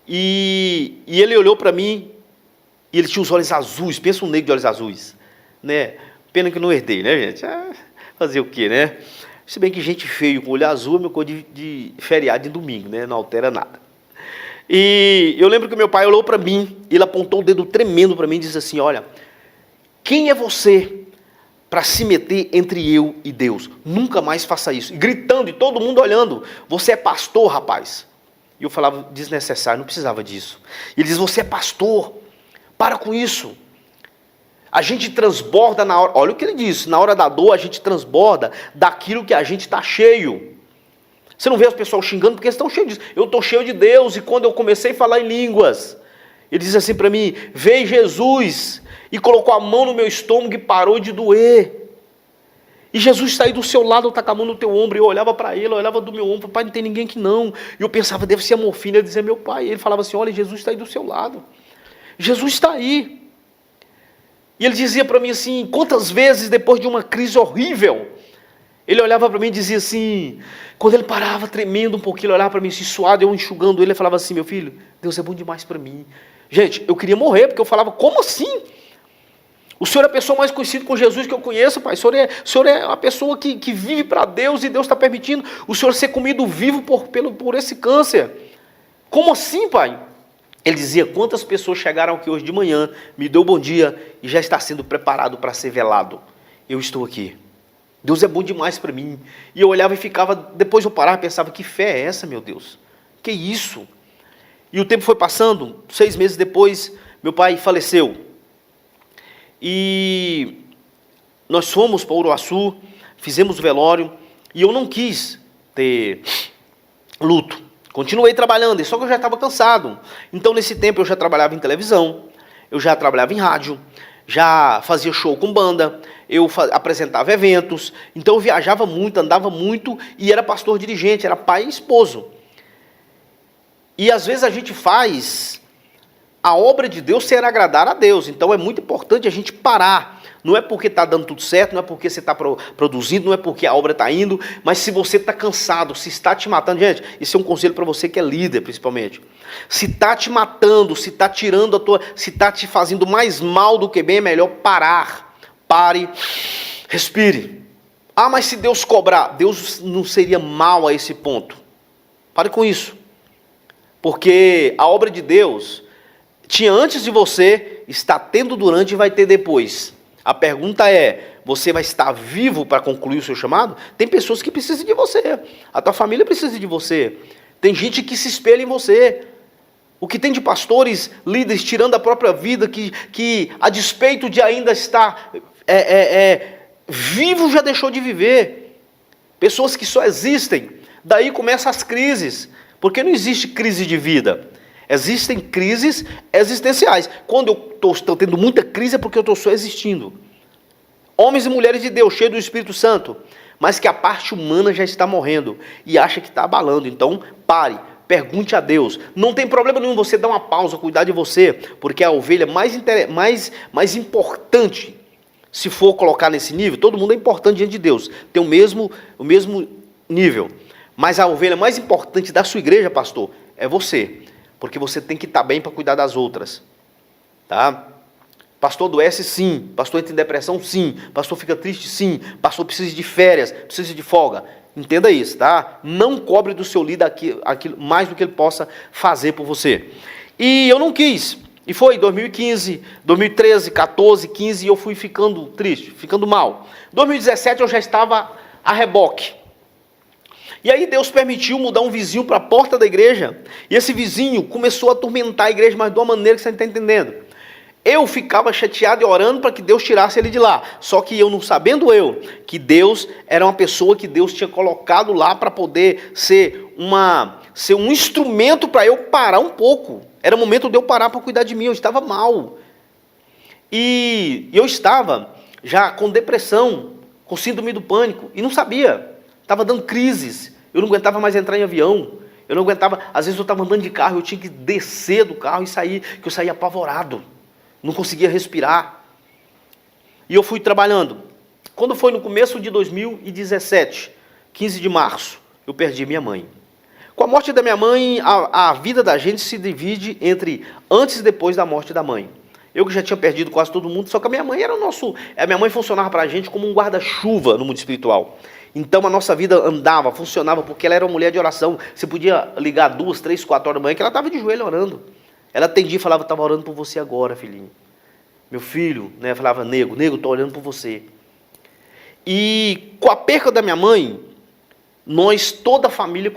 E ele olhou para mim, e ele tinha os olhos azuis, pensa um negro de olhos azuis, né? Pena que eu não herdei, né, gente? Fazer o quê, né? Se bem que gente feio com olho azul é meu cor de feriado de domingo, né? Não altera nada. E eu lembro que meu pai olhou para mim, ele apontou o dedo tremendo para mim e disse assim: olha, quem é você para se meter entre eu e Deus. Nunca mais faça isso. E gritando e todo mundo olhando. Você é pastor, rapaz. E eu falava, desnecessário, não precisava disso. E ele diz, você é pastor. Para com isso. A gente transborda na hora. Olha o que ele disse. Na hora da dor, a gente transborda daquilo que a gente está cheio. Você não vê as pessoas xingando porque eles estão cheios disso. Eu estou cheio de Deus. E quando eu comecei a falar em línguas, ele diz assim para mim, veio Jesus e colocou a mão no meu estômago e parou de doer. E Jesus está aí do seu lado, está com a mão no teu ombro. E eu olhava para ele, eu olhava do meu ombro, pai, não tem ninguém aqui não. E eu pensava, deve ser a morfina. Ele dizia, meu pai. E ele falava assim, olha, Jesus está aí do seu lado. Jesus está aí. E ele dizia para mim assim, quantas vezes depois de uma crise horrível, ele olhava para mim e dizia assim, quando ele parava tremendo um pouquinho, ele olhava para mim assim, suado, eu enxugando ele falava assim, meu filho, Deus é bom demais para mim. Gente, eu queria morrer, porque eu falava, como assim? O senhor é a pessoa mais conhecida com Jesus que eu conheço, pai. O senhor é uma pessoa que vive para Deus e Deus está permitindo o senhor ser comido vivo por esse câncer. Como assim, pai? Ele dizia, quantas pessoas chegaram aqui hoje de manhã, me deu bom dia e já está sendo preparado para ser velado. Eu estou aqui. Deus é bom demais para mim. E eu olhava e ficava, depois eu parava e pensava, que fé é essa, meu Deus? Que isso? E o tempo foi passando, 6 meses depois, meu pai faleceu. E nós fomos para Uruaçu, fizemos o velório, e eu não quis ter luto. Continuei trabalhando, só que eu já estava cansado. Então, nesse tempo, eu já trabalhava em televisão, eu já trabalhava em rádio, já fazia show com banda, eu apresentava eventos. Então, eu viajava muito, andava muito, e era pastor dirigente, era pai e esposo. E, às vezes, a gente faz a obra de Deus sem agradar a Deus. Então, é muito importante a gente parar. Não é porque está dando tudo certo, não é porque você está produzindo, não é porque a obra está indo, mas se você está cansado, se está te matando. Gente, esse é um conselho para você que é líder, principalmente. Se está te matando, se está tirando se está te fazendo mais mal do que bem, é melhor parar. Pare, respire. Ah, mas se Deus cobrar, Deus não seria mal a esse ponto. Pare com isso. Porque a obra de Deus tinha antes de você, está tendo durante e vai ter depois. A pergunta é, você vai estar vivo para concluir o seu chamado? Tem pessoas que precisam de você. A tua família precisa de você. Tem gente que se espelha em você. O que tem de pastores, líderes, tirando a própria vida, que a despeito de ainda estar vivo, já deixou de viver. Pessoas que só existem. Daí começam as crises. Porque não existe crise de vida. Existem crises existenciais. Quando eu estou tendo muita crise é porque eu estou só existindo. Homens e mulheres de Deus, cheios do Espírito Santo, mas que a parte humana já está morrendo e acha que está abalando. Então, pare, pergunte a Deus. Não tem problema nenhum você dar uma pausa, cuidar de você, porque a ovelha mais importante, se for colocar nesse nível, todo mundo é importante diante de Deus, tem o mesmo nível. Mas a ovelha mais importante da sua igreja, pastor, é você. Porque você tem que estar bem para cuidar das outras. Tá? Pastor adoece, sim. Pastor entra em depressão, sim. Pastor fica triste, sim. Pastor precisa de férias, precisa de folga. Entenda isso, tá? Não cobre do seu líder aquilo mais do que ele possa fazer por você. E eu não quis. E foi 2015, 2013, 14, 15, e eu fui ficando triste, ficando mal. 2017 eu já estava a reboque. E aí Deus permitiu mudar um vizinho para a porta da igreja. E esse vizinho começou a atormentar a igreja, mas de uma maneira que você não está entendendo. Eu ficava chateado e orando para que Deus tirasse ele de lá. Só que eu não sabendo que Deus era uma pessoa que Deus tinha colocado lá para poder ser um instrumento para eu parar um pouco. Era o momento de eu parar para cuidar de mim. Eu estava mal. E eu estava já com depressão, com síndrome do pânico. E não sabia. Estava dando crises. Eu não aguentava mais entrar em avião. Eu não aguentava. Às vezes eu estava andando de carro, eu tinha que descer do carro e sair, que eu saía apavorado. Não conseguia respirar. E eu fui trabalhando. Quando foi no começo de 2017, 15 de março, eu perdi minha mãe. Com a morte da minha mãe, a vida da gente se divide entre antes e depois da morte da mãe. Eu que já tinha perdido quase todo mundo, só que a minha mãe era a minha mãe funcionava para a gente como um guarda-chuva no mundo espiritual. Então a nossa vida andava, funcionava, porque ela era uma mulher de oração. Você podia ligar 2, 3, 4 horas da manhã, que ela estava de joelho orando. Ela atendia e falava, estava orando por você agora, filhinho. Meu filho, né, falava, nego, estou orando por você. E com a perca da minha mãe, nós, toda a família,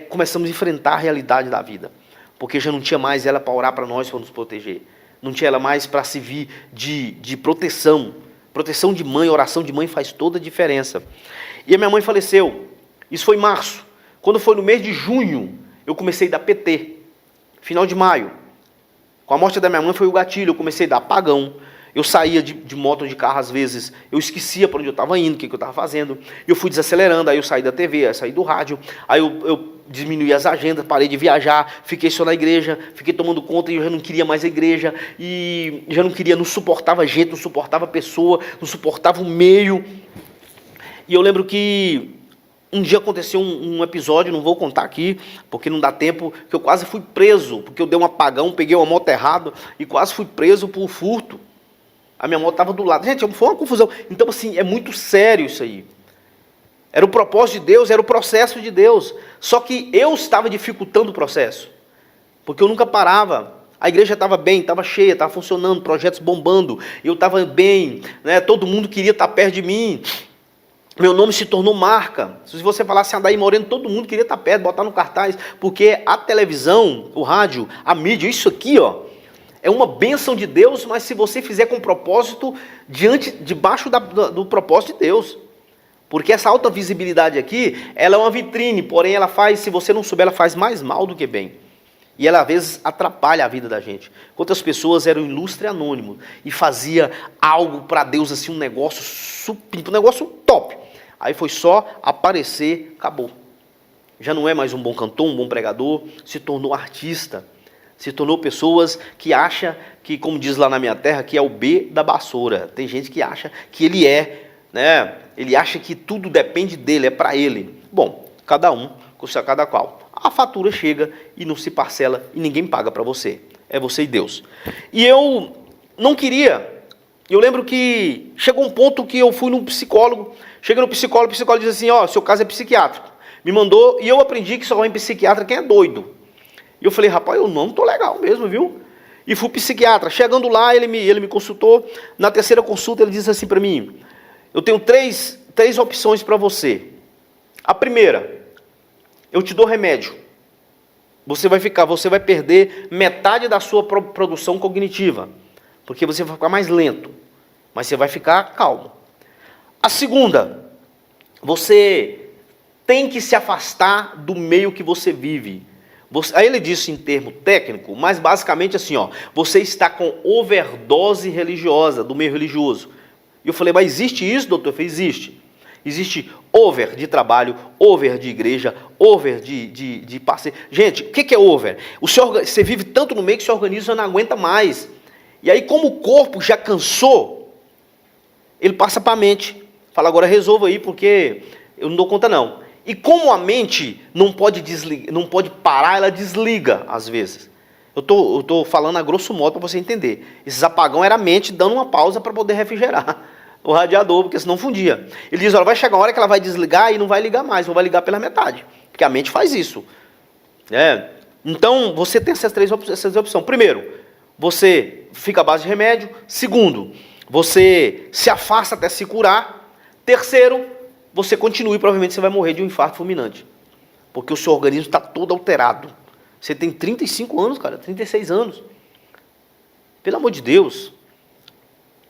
começamos a enfrentar a realidade da vida. Porque já não tinha mais ela para orar para nós, para nos proteger. Não tinha ela mais para servir de proteção. Proteção de mãe, oração de mãe faz toda a diferença. E a minha mãe faleceu. Isso foi em março. Quando foi no mês de junho, eu comecei a dar PT. Final de maio. Com a morte da minha mãe foi o gatilho. Eu comecei a dar apagão. Eu saía de moto ou de carro às vezes. Eu esquecia para onde eu estava indo, o que eu estava fazendo. Eu fui desacelerando. Aí eu saí da TV, aí eu saí do rádio. Aí eu diminuí as agendas, parei de viajar. Fiquei só na igreja. Fiquei tomando conta e eu já não queria mais a igreja. E já não suportava gente, não suportava pessoa, não suportava o meio. E eu lembro que um dia aconteceu um episódio, não vou contar aqui, porque não dá tempo, que eu quase fui preso, porque eu dei um apagão, peguei uma moto errado e quase fui preso por furto. A minha moto estava do lado. Gente, foi uma confusão. Então, assim, é muito sério isso aí. Era o propósito de Deus, era o processo de Deus. Só que eu estava dificultando o processo, porque eu nunca parava. A igreja estava bem, estava cheia, estava funcionando, projetos bombando, eu estava bem, né? Todo mundo queria estar perto de mim. Meu nome se tornou marca. Se você falasse Adair Moreno, todo mundo queria estar perto, botar no cartaz, porque a televisão, o rádio, a mídia, isso aqui, ó, é uma bênção de Deus, mas se você fizer com propósito, debaixo do propósito de Deus. Porque essa alta visibilidade aqui, ela é uma vitrine, porém ela faz, se você não souber, ela faz mais mal do que bem. E ela às vezes atrapalha a vida da gente. Quantas pessoas eram ilustre anônimo e fazia algo para Deus, assim, um negócio top. Aí foi só aparecer, acabou. Já não é mais um bom cantor, um bom pregador, se tornou artista. Se tornou pessoas que acham que, como diz lá na minha terra, que é o B da vassoura. Tem gente que acha que ele é, né? Ele acha que tudo depende dele, é para ele. Bom, cada um, cada qual. A fatura chega e não se parcela e ninguém paga para você. É você e Deus. E eu não queria. Eu lembro que chegou um ponto que eu fui num psicólogo. Cheguei no psicólogo, o psicólogo diz assim, ó, seu caso é psiquiátrico. Me mandou, e eu aprendi que só vai em psiquiatra quem é doido. E eu falei, rapaz, eu não tô legal mesmo, viu? E fui psiquiatra. Chegando lá, ele me consultou. Na terceira consulta, ele disse assim para mim, eu tenho três opções para você. A primeira, eu te dou remédio. Você vai perder metade da sua produção cognitiva. Porque você vai ficar mais lento. Mas você vai ficar calmo. A segunda, você tem que se afastar do meio que você vive. Aí ele disse em termo técnico, mas basicamente assim, ó, você está com overdose religiosa, do meio religioso. E eu falei, mas existe isso, doutor? Eu falei, existe. Existe over de trabalho, over de igreja, over de parceiro. Gente, o que é over? Você vive tanto no meio que o seu organismo já não aguenta mais. E aí, como o corpo já cansou, ele passa para a mente. Fala, agora resolva aí, porque eu não dou conta não. E como a mente não pode desligar, não pode parar, ela desliga às vezes. Eu tô falando a grosso modo para você entender. Esses apagão era a mente dando uma pausa para poder refrigerar o radiador, porque senão fundia. Ele diz, olha, vai chegar uma hora que ela vai desligar e não vai ligar mais, ou vai ligar pela metade. Porque a mente faz isso. Então, você tem essas três opções. Primeiro, você fica à base de remédio. Segundo, você se afasta até se curar. Terceiro, você continua e provavelmente você vai morrer de um infarto fulminante. Porque o seu organismo está todo alterado. Você tem 35 anos, cara, 36 anos. Pelo amor de Deus.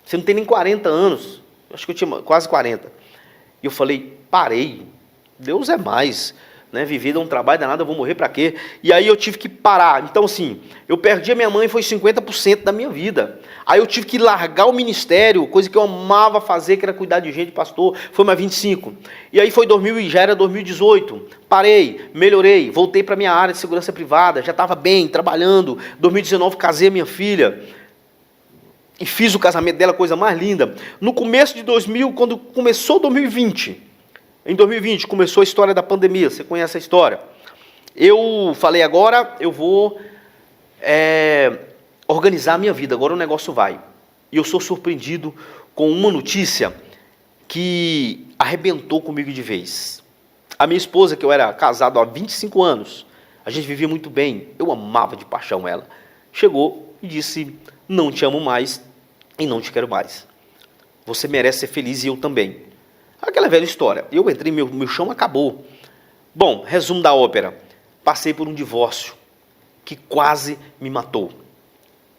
Você não tem nem 40 anos. Acho que eu tinha quase 40. E eu falei, parei. Deus é mais. Né? Viver é um trabalho danado, eu vou morrer para quê? E aí eu tive que parar. Então, assim, eu perdi a minha mãe, foi 50% da minha vida. Aí eu tive que largar o ministério, coisa que eu amava fazer, que era cuidar de gente, pastor, foi mais 25. E aí já era 2018. Parei, melhorei, voltei para a minha área de segurança privada, já estava bem, trabalhando. 2019, casei a minha filha. E fiz o casamento dela, coisa mais linda. No começo de 2000, quando começou 2020, em 2020 começou a história da pandemia, você conhece a história. Eu falei, agora eu vou organizar a minha vida, agora o negócio vai. E eu sou surpreendido com uma notícia que arrebentou comigo de vez. A minha esposa, que eu era casado há 25 anos, a gente vivia muito bem, eu amava de paixão ela, chegou e disse, não te amo mais e não te quero mais. Você merece ser feliz e eu também. Aquela velha história. Eu entrei, meu chão acabou. Bom, resumo da ópera. Passei por um divórcio que quase me matou.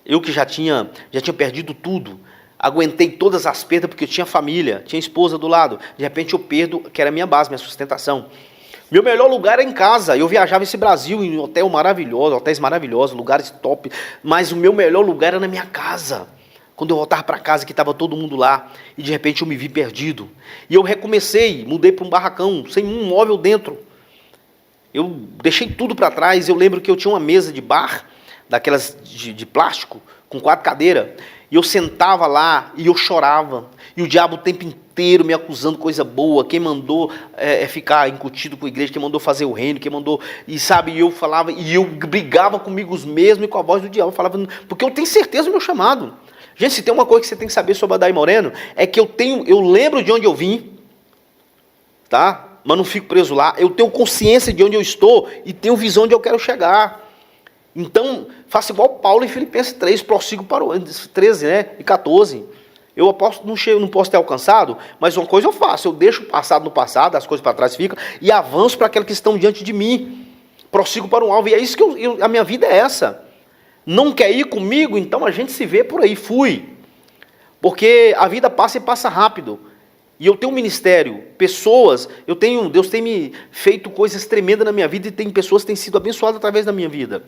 Eu que já tinha perdido tudo, aguentei todas as perdas porque eu tinha família, tinha esposa do lado. De repente eu perdo, que era a minha base, minha sustentação. Meu melhor lugar era em casa. Eu viajava esse Brasil em hotéis maravilhosos, lugares top. Mas o meu melhor lugar era na minha casa. Quando eu voltava para casa, que estava todo mundo lá, e de repente eu me vi perdido. E eu recomecei, mudei para um barracão, sem um móvel dentro. Eu deixei tudo para trás. Eu lembro que eu tinha uma mesa de bar, daquelas de plástico, com 4 cadeiras. E eu sentava lá e eu chorava. E o diabo o tempo inteiro me acusando coisa boa. Quem mandou ficar incutido com a igreja, quem mandou fazer o reino, quem mandou... E sabe, eu falava, e eu brigava comigo mesmo e com a voz do diabo. Eu falava, porque eu tenho certeza do meu chamado. Gente, se tem uma coisa que você tem que saber sobre Adair Moreno, é que eu lembro de onde eu vim, tá? Mas não fico preso lá. Eu tenho consciência de onde eu estou e tenho visão de onde eu quero chegar. Então, faço igual Paulo em Filipenses 3, prossigo para o 13, né? E 14. Eu não posso ter alcançado, mas uma coisa eu faço. Eu deixo o passado no passado, as coisas para trás ficam, e avanço para aqueles que estão diante de mim. Prossigo para um alvo. E é isso que a minha vida é essa. Não quer ir comigo? Então a gente se vê por aí. Fui. Porque a vida passa e passa rápido. E eu tenho um ministério, pessoas, Deus tem me feito coisas tremendas na minha vida e tem pessoas que têm sido abençoadas através da minha vida.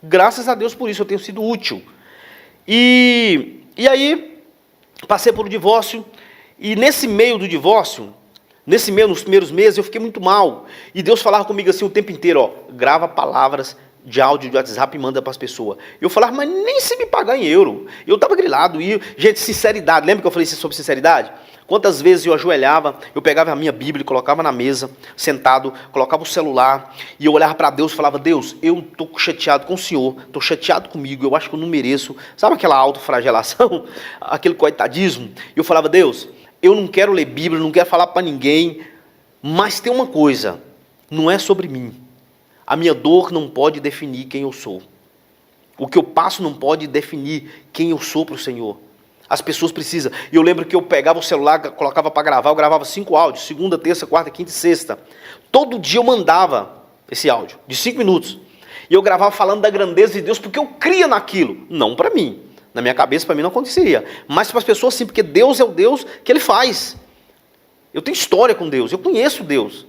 Graças a Deus por isso, eu tenho sido útil. E aí, passei por um divórcio, e nesse meio do divórcio, nos primeiros meses, eu fiquei muito mal. E Deus falava comigo assim o tempo inteiro, ó, grava palavras de áudio de WhatsApp e manda para as pessoas. Eu falava, mas nem se me pagar em euro. Eu estava grilado. E, gente, sinceridade, lembra que eu falei sobre sinceridade? Quantas vezes eu ajoelhava, eu pegava a minha Bíblia, colocava na mesa, sentado, colocava o celular, e eu olhava para Deus e falava, Deus, eu estou chateado com o Senhor, estou chateado comigo, eu acho que eu não mereço. Sabe aquela autoflagelação? Aquele coitadismo? E eu falava, Deus, eu não quero ler Bíblia, não quero falar para ninguém, mas tem uma coisa, não é sobre mim. A minha dor não pode definir quem eu sou. O que eu passo não pode definir quem eu sou para o Senhor. As pessoas precisam. E eu lembro que eu pegava o celular, colocava para gravar, eu gravava 5 áudios, segunda, terça, quarta, quinta e sexta. Todo dia eu mandava esse áudio, de 5 minutos. E eu gravava falando da grandeza de Deus, porque eu cria naquilo. Não para mim. Na minha cabeça, para mim, não aconteceria. Mas para as pessoas, sim, porque Deus é o Deus que Ele faz. Eu tenho história com Deus, eu conheço Deus.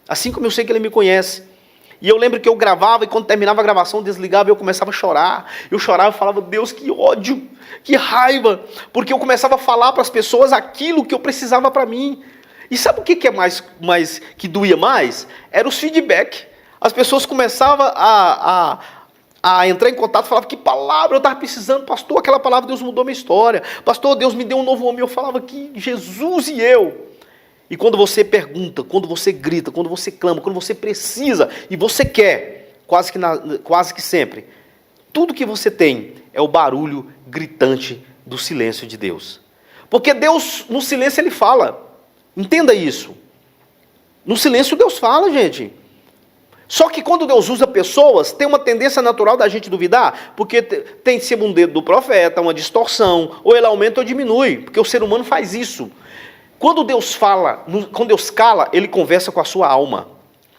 Assim como eu sei que Ele me conhece. E eu lembro que eu gravava e quando terminava a gravação, eu desligava e eu começava a chorar. Eu chorava e falava, Deus, que ódio, que raiva. Porque eu começava a falar para as pessoas aquilo que eu precisava para mim. E sabe o que é mais que doía mais? Era os feedback. As pessoas começavam a entrar em contato, falavam, que palavra eu estava precisando, pastor, aquela palavra, Deus mudou minha história. Pastor, Deus me deu um novo homem. Eu falava que Jesus e eu. E quando você pergunta, quando você grita, quando você clama, quando você precisa e você quer, quase que sempre, tudo que você tem é o barulho gritante do silêncio de Deus. Porque Deus, no silêncio, Ele fala. Entenda isso. No silêncio Deus fala, gente. Só que quando Deus usa pessoas, tem uma tendência natural da gente duvidar, porque tem sempre um dedo do profeta, uma distorção, ou ele aumenta ou diminui, porque o ser humano faz isso. Quando Deus fala, quando Deus cala, Ele conversa com a sua alma.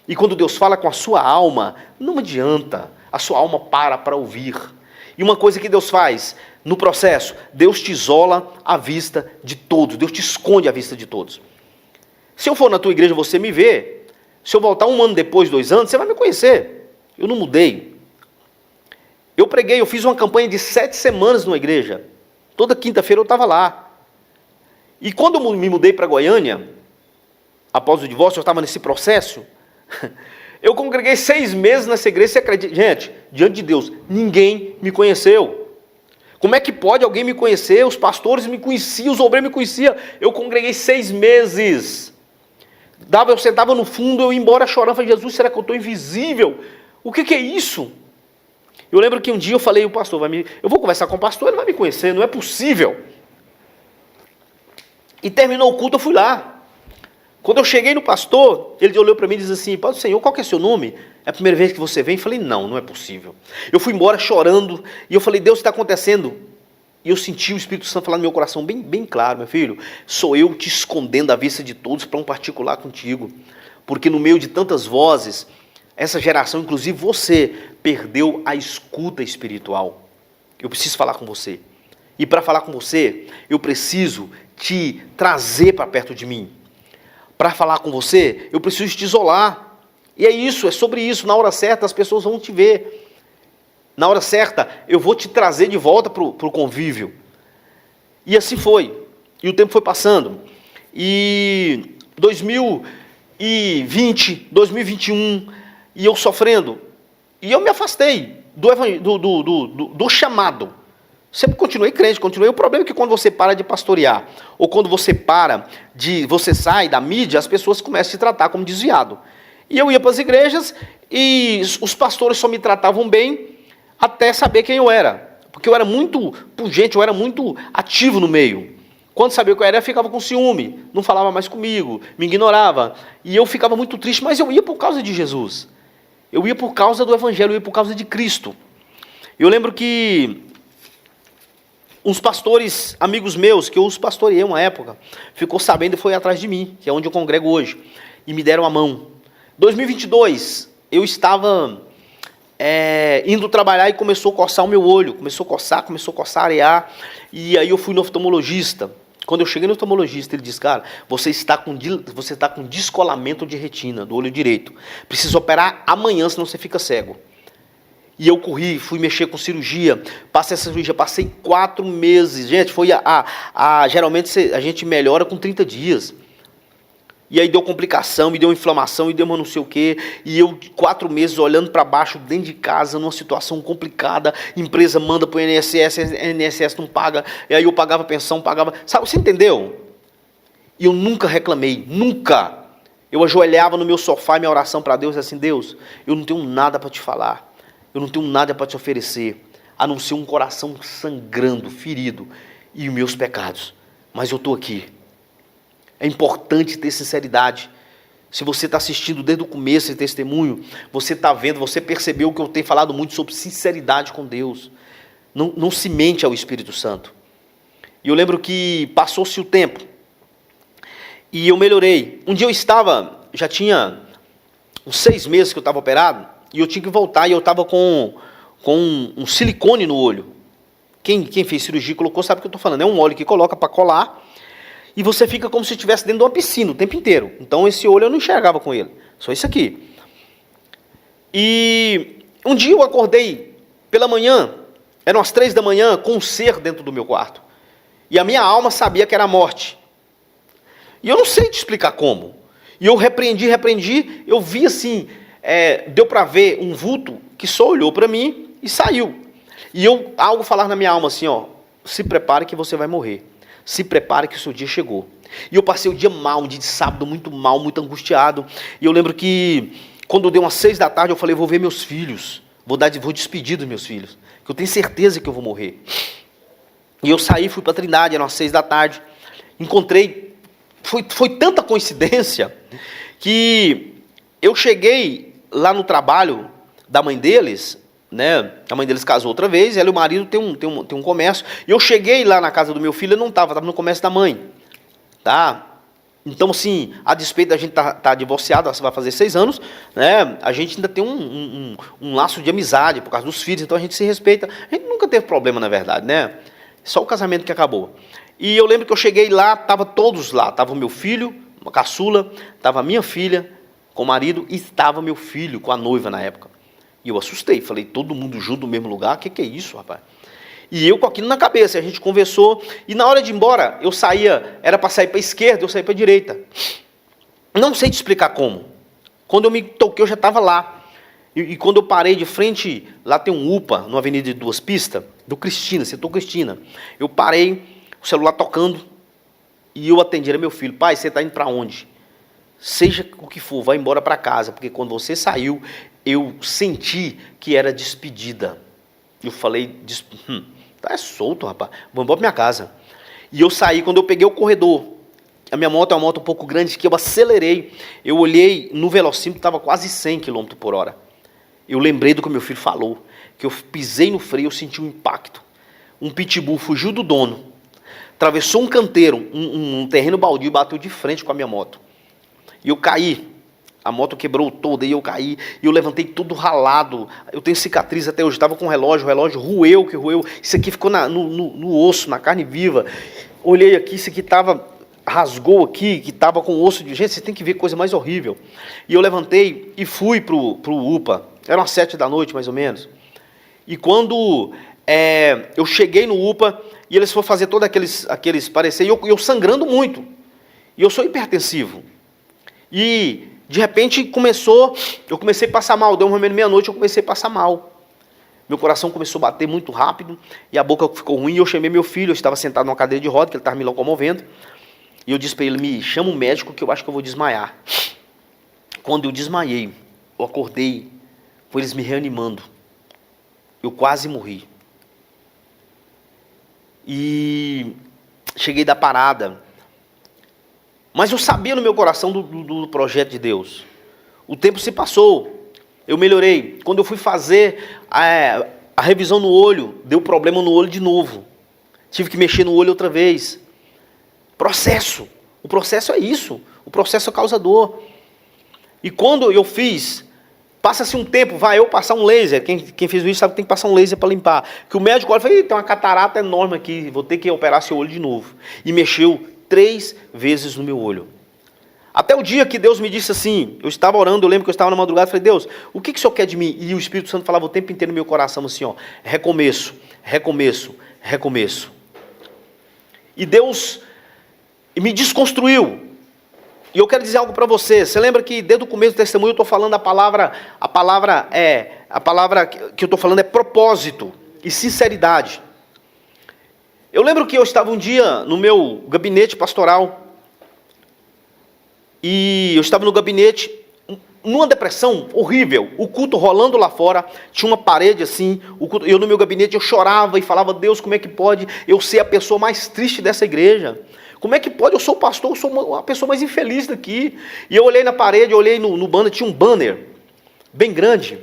E quando Deus fala com a sua alma, não adianta, a sua alma para ouvir. E uma coisa que Deus faz, no processo, Deus te isola à vista de todos, Deus te esconde à vista de todos. Se eu for na tua igreja você me vê, se eu voltar 1 ano depois, 2 anos, você vai me conhecer. Eu não mudei. Eu fiz uma campanha de 7 semanas numa igreja. Toda quinta-feira eu estava lá. E quando eu me mudei para Goiânia, após o divórcio, eu estava nesse processo, eu congreguei 6 meses nessa igreja, você acredita? Gente, diante de Deus, ninguém me conheceu. Como é que pode alguém me conhecer? Os pastores me conheciam, os obreiros me conheciam. Eu congreguei 6 meses. Eu sentava no fundo, eu ia embora chorando, falei, Jesus, será que eu estou invisível? O que é isso? Eu lembro que um dia eu falei, o pastor, eu vou conversar com o pastor, ele vai me conhecer, não é possível. E terminou o culto, eu fui lá. Quando eu cheguei no pastor, ele olhou para mim e disse assim, Pai do Senhor, qual que é seu nome? É a primeira vez que você vem? Eu falei, não é possível. Eu fui embora chorando, e eu falei, Deus, está acontecendo. E eu senti o Espírito Santo falar no meu coração bem, bem claro: meu filho, sou eu te escondendo à vista de todos para um particular contigo. Porque no meio de tantas vozes, essa geração, inclusive você, perdeu a escuta espiritual. Eu preciso falar com você. E para falar com você, eu preciso te trazer para perto de mim. Para falar com você, eu preciso te isolar. E é isso, é sobre isso. Na hora certa, as pessoas vão te ver. Na hora certa, eu vou te trazer de volta para o convívio. E assim foi. E o tempo foi passando. E 2020, 2021, e eu sofrendo. E eu me afastei do chamado. Sempre continuei crente, continuei. O problema é que quando você para de pastorear, ou quando você sai da mídia, as pessoas começam a te tratar como desviado. E eu ia para as igrejas, e os pastores só me tratavam bem, até saber quem eu era. Porque eu era muito pungente, eu era muito ativo no meio. Quando sabia quem eu era, eu ficava com ciúme, não falava mais comigo, me ignorava. E eu ficava muito triste, mas eu ia por causa de Jesus. Eu ia por causa do Evangelho, eu ia por causa de Cristo. Eu lembro que uns pastores, amigos meus, que eu os pastoreei uma época, ficou sabendo e foi atrás de mim, que é onde eu congrego hoje, e me deram a mão. 2022, eu estava indo trabalhar e começou a coçar o meu olho, começou a coçar, arear, e aí eu fui no oftalmologista. Quando eu cheguei no oftalmologista, ele disse: cara, você está com descolamento de retina do olho direito, precisa operar amanhã, senão você fica cego. E eu corri, fui mexer com cirurgia, passei essa cirurgia, passei 4 meses, gente, geralmente a gente melhora com 30 dias. E aí deu complicação, me deu inflamação, e deu não sei o quê. E eu, 4 meses, olhando para baixo, dentro de casa, numa situação complicada. Empresa manda para o INSS, INSS não paga. E aí eu pagava pensão, pagava... Sabe, você entendeu? E eu nunca reclamei, nunca. Eu ajoelhava no meu sofá, minha oração para Deus é assim: Deus, eu não tenho nada para te falar. Eu não tenho nada para te oferecer, a não ser um coração sangrando, ferido, e os meus pecados. Mas eu estou aqui. É importante ter sinceridade. Se você está assistindo desde o começo esse testemunho, você está vendo, você percebeu que eu tenho falado muito sobre sinceridade com Deus. Não se mente ao Espírito Santo. E eu lembro que passou-se o tempo, e eu melhorei. Um dia eu já tinha uns 6 meses que eu estava operado, e eu tinha que voltar, e eu estava com um silicone no olho. Quem fez cirurgia colocou, sabe o que eu estou falando. É um óleo que coloca para colar, e você fica como se estivesse dentro de uma piscina o tempo inteiro. Então esse olho eu não enxergava com ele, só isso aqui. E um dia eu acordei pela manhã, eram as 3 da manhã, com um ser dentro do meu quarto. E a minha alma sabia que era a morte. E eu não sei te explicar como. E eu repreendi, eu vi assim... deu para ver um vulto que só olhou para mim e saiu. E algo falar na minha alma assim: ó, se prepare que você vai morrer. Se prepare que o seu dia chegou. E eu passei o dia mal, um dia de sábado muito mal, muito angustiado. E eu lembro que quando deu umas 6 da tarde, eu falei: vou ver meus filhos. Vou despedir dos meus filhos, que eu tenho certeza que eu vou morrer. E eu saí, fui para a Trindade, eram as 6 da tarde. Encontrei, foi tanta coincidência, que eu cheguei lá no trabalho da mãe deles, né? A mãe deles casou outra vez, ela e o marido tem um comércio. E eu cheguei lá na casa do meu filho, ele não estava no comércio da mãe. Tá? Então, assim, a despeito da gente tá divorciado, você vai fazer 6 anos, né? A gente ainda tem um laço de amizade por causa dos filhos, então a gente se respeita. A gente nunca teve problema, na verdade, né? Só o casamento que acabou. E eu lembro que eu cheguei lá, estavam todos lá. Estava o meu filho, uma caçula, estava a minha filha com o marido, e estava meu filho com a noiva na época. E eu assustei, falei: todo mundo junto no mesmo lugar? O que é isso, rapaz? E eu com aquilo na cabeça, a gente conversou, e na hora de ir embora, eu saía, era para sair para a esquerda, eu saí para a direita. Não sei te explicar como. Quando eu me toquei, eu já estava lá. E quando eu parei de frente, lá tem um UPA, numa avenida de 2 pistas, do Cristina, setor Cristina. Eu parei, o celular tocando, e eu atendi, era meu filho: pai, você está indo para onde? Seja o que for, vai embora para casa, porque quando você saiu, eu senti que era despedida. Eu falei: tá solto, rapaz, vou embora para minha casa. E eu saí, quando eu peguei o corredor, a minha moto é uma moto um pouco grande, que eu acelerei, eu olhei no velocímetro, estava quase 100 km por hora. Eu lembrei do que meu filho falou, que eu pisei no freio, eu senti um impacto. um pitbull fugiu do dono, atravessou um canteiro, um terreno baldio e bateu de frente com a minha moto. E eu caí. A moto quebrou toda e eu caí. E eu levantei todo ralado. Eu tenho cicatriz até hoje. Estava com o relógio roeu. Isso aqui ficou no osso, na carne viva. Olhei aqui, isso aqui rasgou aqui, que estava com osso de gente. Você tem que ver coisa mais horrível. E eu levantei e fui pro UPA. Eram as 7 da noite, mais ou menos. E quando eu cheguei no UPA, e eles foram fazer todos aqueles parecer, e eu sangrando muito. E eu sou hipertensivo. E de repente eu comecei a passar mal, deu um remédio meia-noite, eu comecei a passar mal. Meu coração começou a bater muito rápido, e a boca ficou ruim, e eu chamei meu filho, eu estava sentado numa cadeira de roda, que ele estava me locomovendo, e eu disse para ele, me chama um médico que eu acho que eu vou desmaiar. Quando eu desmaiei, eu acordei, com eles me reanimando. Eu quase morri. E cheguei da parada. Mas eu sabia no meu coração do projeto de Deus. O tempo se passou. Eu melhorei. Quando eu fui fazer a revisão no olho, deu problema no olho de novo. Tive que mexer no olho outra vez. Processo. O processo é isso. O processo é causador. E quando eu fiz, passa-se um tempo, vai eu passar um laser. Quem fez isso sabe que tem que passar um laser para limpar. Que o médico olha e fala, tem uma catarata enorme aqui, vou ter que operar seu olho de novo. E mexeu 3 vezes no meu olho. Até o dia que Deus me disse assim, eu estava orando, eu lembro que eu estava na madrugada, falei, Deus, o que o Senhor quer de mim? E o Espírito Santo falava o tempo inteiro no meu coração assim, ó, recomeço, recomeço, recomeço. E Deus me desconstruiu. E eu quero dizer algo para você. Você lembra que desde o começo do testemunho eu estou falando a palavra que eu estou falando é propósito e sinceridade. Eu lembro que eu estava um dia no meu gabinete pastoral, e eu estava no gabinete, numa depressão horrível, o culto rolando lá fora, tinha uma parede assim, eu no meu gabinete eu chorava e falava, Deus, como é que pode eu ser a pessoa mais triste dessa igreja? Como é que pode? Eu sou o pastor, eu sou a pessoa mais infeliz daqui. E eu olhei na parede, eu olhei no banner, tinha um banner bem grande.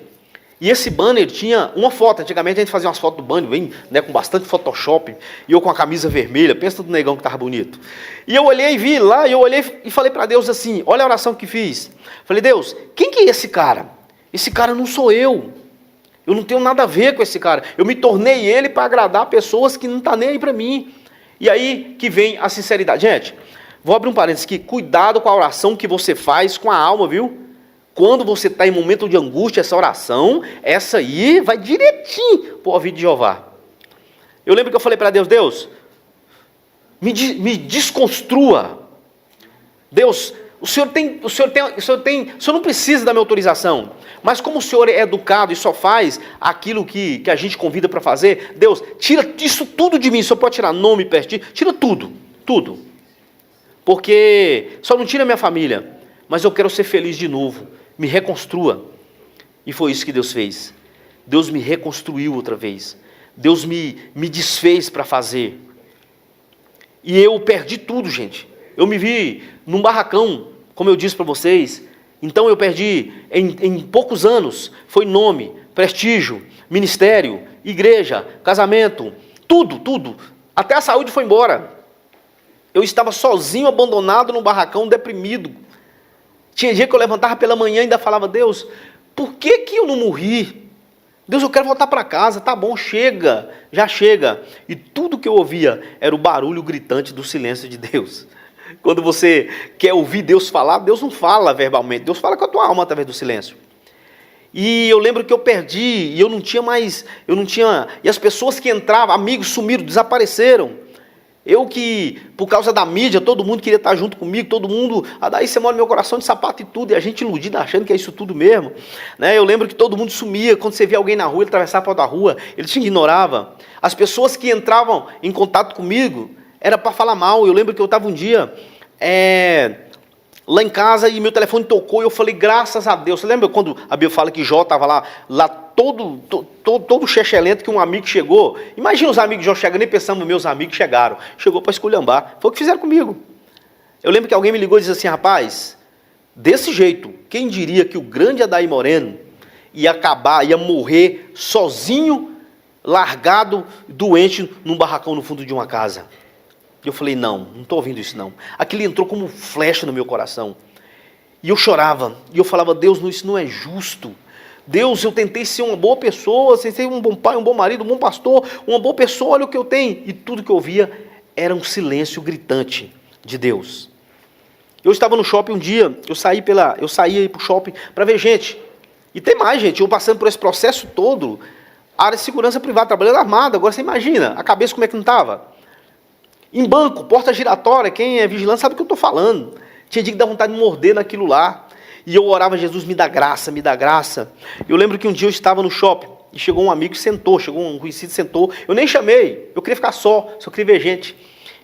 E esse banner tinha uma foto. Antigamente a gente fazia umas fotos do banner, bem, né, com bastante Photoshop. E eu com a camisa vermelha, pensa do negão que estava bonito. E eu olhei e vi lá, e eu olhei e falei para Deus assim, olha a oração que fiz. Falei, Deus, quem que é esse cara? Esse cara não sou eu. Eu não tenho nada a ver com esse cara. Eu me tornei ele para agradar pessoas que não estão nem aí para mim. E aí que vem a sinceridade. Gente, vou abrir um parênteses aqui. Cuidado com a oração que você faz com a alma, viu? Quando você está em momento de angústia, essa oração, essa aí vai direitinho para o ouvido de Jeová. Eu lembro que eu falei para Deus, Deus, me desconstrua. Deus, o senhor não precisa da minha autorização, mas como o Senhor é educado e só faz aquilo que a gente convida para fazer, Deus, tira isso tudo de mim. O Senhor pode tirar nome, prestígio, tira tudo, tudo. Porque só não tira minha família, mas eu quero ser feliz de novo. Me reconstrua. E foi isso que Deus fez. Deus me reconstruiu outra vez. Deus me desfez para fazer. E eu perdi tudo, gente. Eu me vi num barracão, como eu disse para vocês. Então eu perdi, em poucos anos, foi nome, prestígio, ministério, igreja, casamento, tudo, tudo. Até a saúde foi embora. Eu estava sozinho, abandonado num barracão, deprimido. Tinha dia que eu levantava pela manhã e ainda falava, Deus, por que eu não morri? Deus, eu quero voltar para casa, tá bom, chega, já chega. E tudo que eu ouvia era o barulho gritante do silêncio de Deus. Quando você quer ouvir Deus falar, Deus não fala verbalmente, Deus fala com a tua alma através do silêncio. E eu lembro que eu perdi, e eu não tinha, e as pessoas que entravam, amigos sumiram, desapareceram. Eu que, por causa da mídia, todo mundo queria estar junto comigo, todo mundo, daí você molha meu coração de sapato e tudo, e a gente iludida achando que é isso tudo mesmo. Né? Eu lembro que todo mundo sumia, quando você via alguém na rua, ele atravessava para outra rua, ele te ignorava. As pessoas que entravam em contato comigo, era para falar mal. Eu lembro que eu estava um dia lá em casa e meu telefone tocou e eu falei, graças a Deus. Você lembra quando a Bíblia fala que Jó estava lá todo chechelento, que um amigo chegou? Imagina os amigos de Jó chegando, nem pensando, meus amigos chegaram. Chegou para esculhambar. Foi o que fizeram comigo. Eu lembro que alguém me ligou e disse assim, rapaz, desse jeito, quem diria que o grande Adair Moreno ia morrer sozinho largado, doente, num barracão no fundo de uma casa. E eu falei, não estou ouvindo isso não. Aquilo entrou como flecha no meu coração. E eu chorava, e eu falava, Deus, isso não é justo. Deus, eu tentei ser uma boa pessoa, ser um bom pai, um bom marido, um bom pastor, uma boa pessoa, olha o que eu tenho. E tudo que eu via era um silêncio gritante de Deus. Eu estava no shopping um dia, eu saí para o shopping para ver gente. E tem mais gente, eu passando por esse processo todo, área de segurança privada, trabalhando armado, agora você imagina, a cabeça como é que não estava. Em banco, porta giratória, quem é vigilante sabe o que eu estou falando. Tinha dia que dá vontade de morder naquilo lá. E eu orava, Jesus, me dá graça, me dá graça. Eu lembro que um dia eu estava no shopping, e chegou um amigo e sentou, chegou um conhecido e sentou. Eu nem chamei, eu queria ficar só queria ver gente.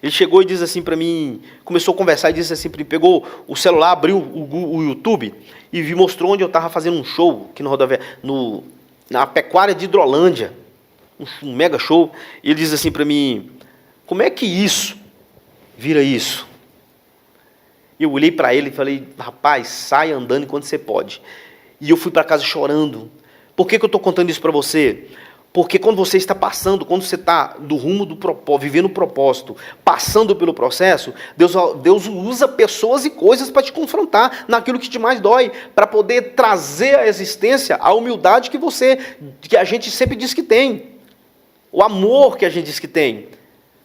Ele chegou e disse assim para mim, começou a conversar e disse assim para mim, pegou o celular, abriu o YouTube e me mostrou onde eu estava fazendo um show, aqui no rodovia, na pecuária de Hidrolândia, um mega show. E ele diz assim para mim, como é que isso vira isso? Eu olhei para ele e falei, rapaz, sai andando enquanto você pode. E eu fui para casa chorando. Por que eu estou contando isso para você? Porque quando você está passando, quando você está do rumo do propósito, vivendo o propósito, passando pelo processo, Deus usa pessoas e coisas para te confrontar naquilo que te mais dói, para poder trazer à existência a humildade que a gente sempre diz que tem, o amor que a gente diz que tem.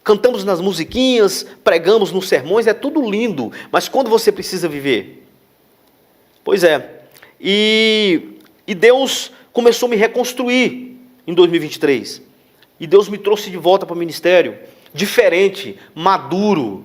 Cantamos nas musiquinhas, pregamos nos sermões, é tudo lindo, mas quando você precisa viver? Pois é, e Deus começou a me reconstruir em 2023, e Deus me trouxe de volta para o ministério, diferente, maduro,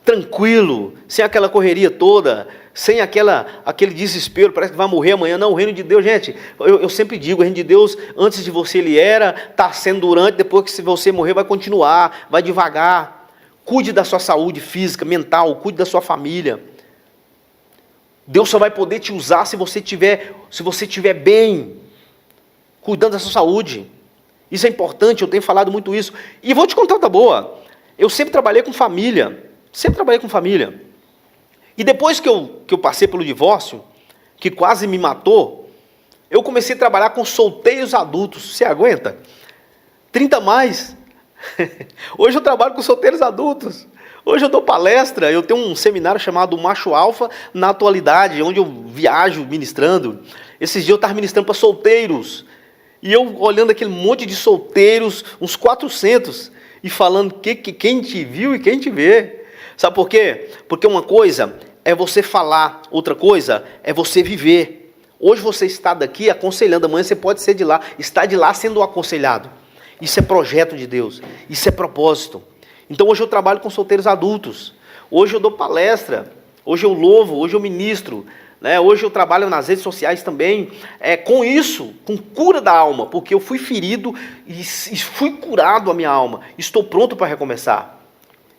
tranquilo, sem aquela correria toda, sem aquele desespero, parece que vai morrer amanhã. Não, o reino de Deus, gente, eu sempre digo, o reino de Deus, antes de você ele era, está sendo durante, depois que se você morrer vai continuar, vai devagar. Cuide da sua saúde física, mental, cuide da sua família. Deus só vai poder te usar se você estiver bem, cuidando da sua saúde. Isso é importante, eu tenho falado muito isso. E vou te contar outra boa, eu sempre trabalhei com família, E depois que eu passei pelo divórcio, que quase me matou, eu comecei a trabalhar com solteiros adultos. Você aguenta? 30 a mais. Hoje eu trabalho com solteiros adultos. Hoje eu dou palestra, eu tenho um seminário chamado Macho Alfa na atualidade, onde eu viajo ministrando. Esses dias eu estava ministrando para solteiros. E eu olhando aquele monte de solteiros, uns 400, e falando quem te viu e quem te vê. Sabe por quê? Porque uma coisa é você falar, outra coisa é você viver. Hoje você está daqui aconselhando, amanhã você pode ser de lá, está de lá sendo aconselhado. Isso é projeto de Deus, isso é propósito. Então hoje eu trabalho com solteiros adultos, hoje eu dou palestra, hoje eu louvo, hoje eu ministro, né? Hoje eu trabalho nas redes sociais também, com isso, com cura da alma, porque eu fui ferido e fui curado a minha alma, estou pronto para recomeçar.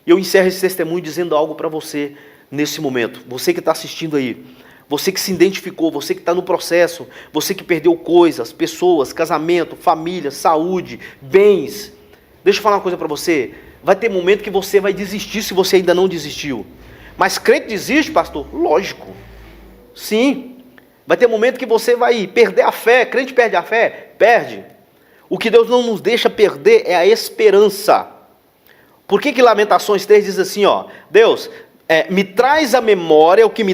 E eu encerro esse testemunho dizendo algo para você nesse momento. Você que está assistindo aí, você que se identificou, você que está no processo, você que perdeu coisas, pessoas, casamento, família, saúde, bens. Deixa eu falar uma coisa para você. Vai ter momento que você vai desistir se você ainda não desistiu. Mas crente desiste, pastor? Lógico. Sim. Vai ter momento que você vai perder a fé. Crente perde a fé? Perde. O que Deus não nos deixa perder é a esperança. Por que Lamentações 3 diz assim, ó, Deus, me traz à memória o que me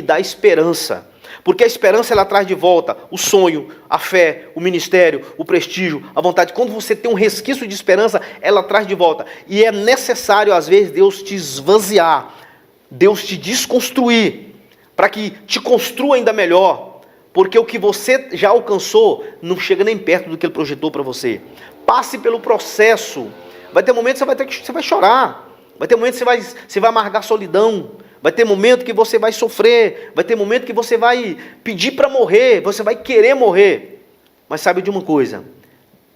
dá esperança. Porque a esperança ela traz de volta o sonho, a fé, o ministério, o prestígio, a vontade. Quando você tem um resquício de esperança, ela traz de volta. E é necessário, às vezes, Deus te esvaziar, Deus te desconstruir, para que te construa ainda melhor. Porque o que você já alcançou não chega nem perto do que Ele projetou para você. Passe pelo processo. Vai ter momentos que você vai chorar. Vai ter momentos que você vai amargar solidão. Vai ter momento que você vai sofrer. Vai ter momento que você vai pedir para morrer. Você vai querer morrer. Mas sabe de uma coisa?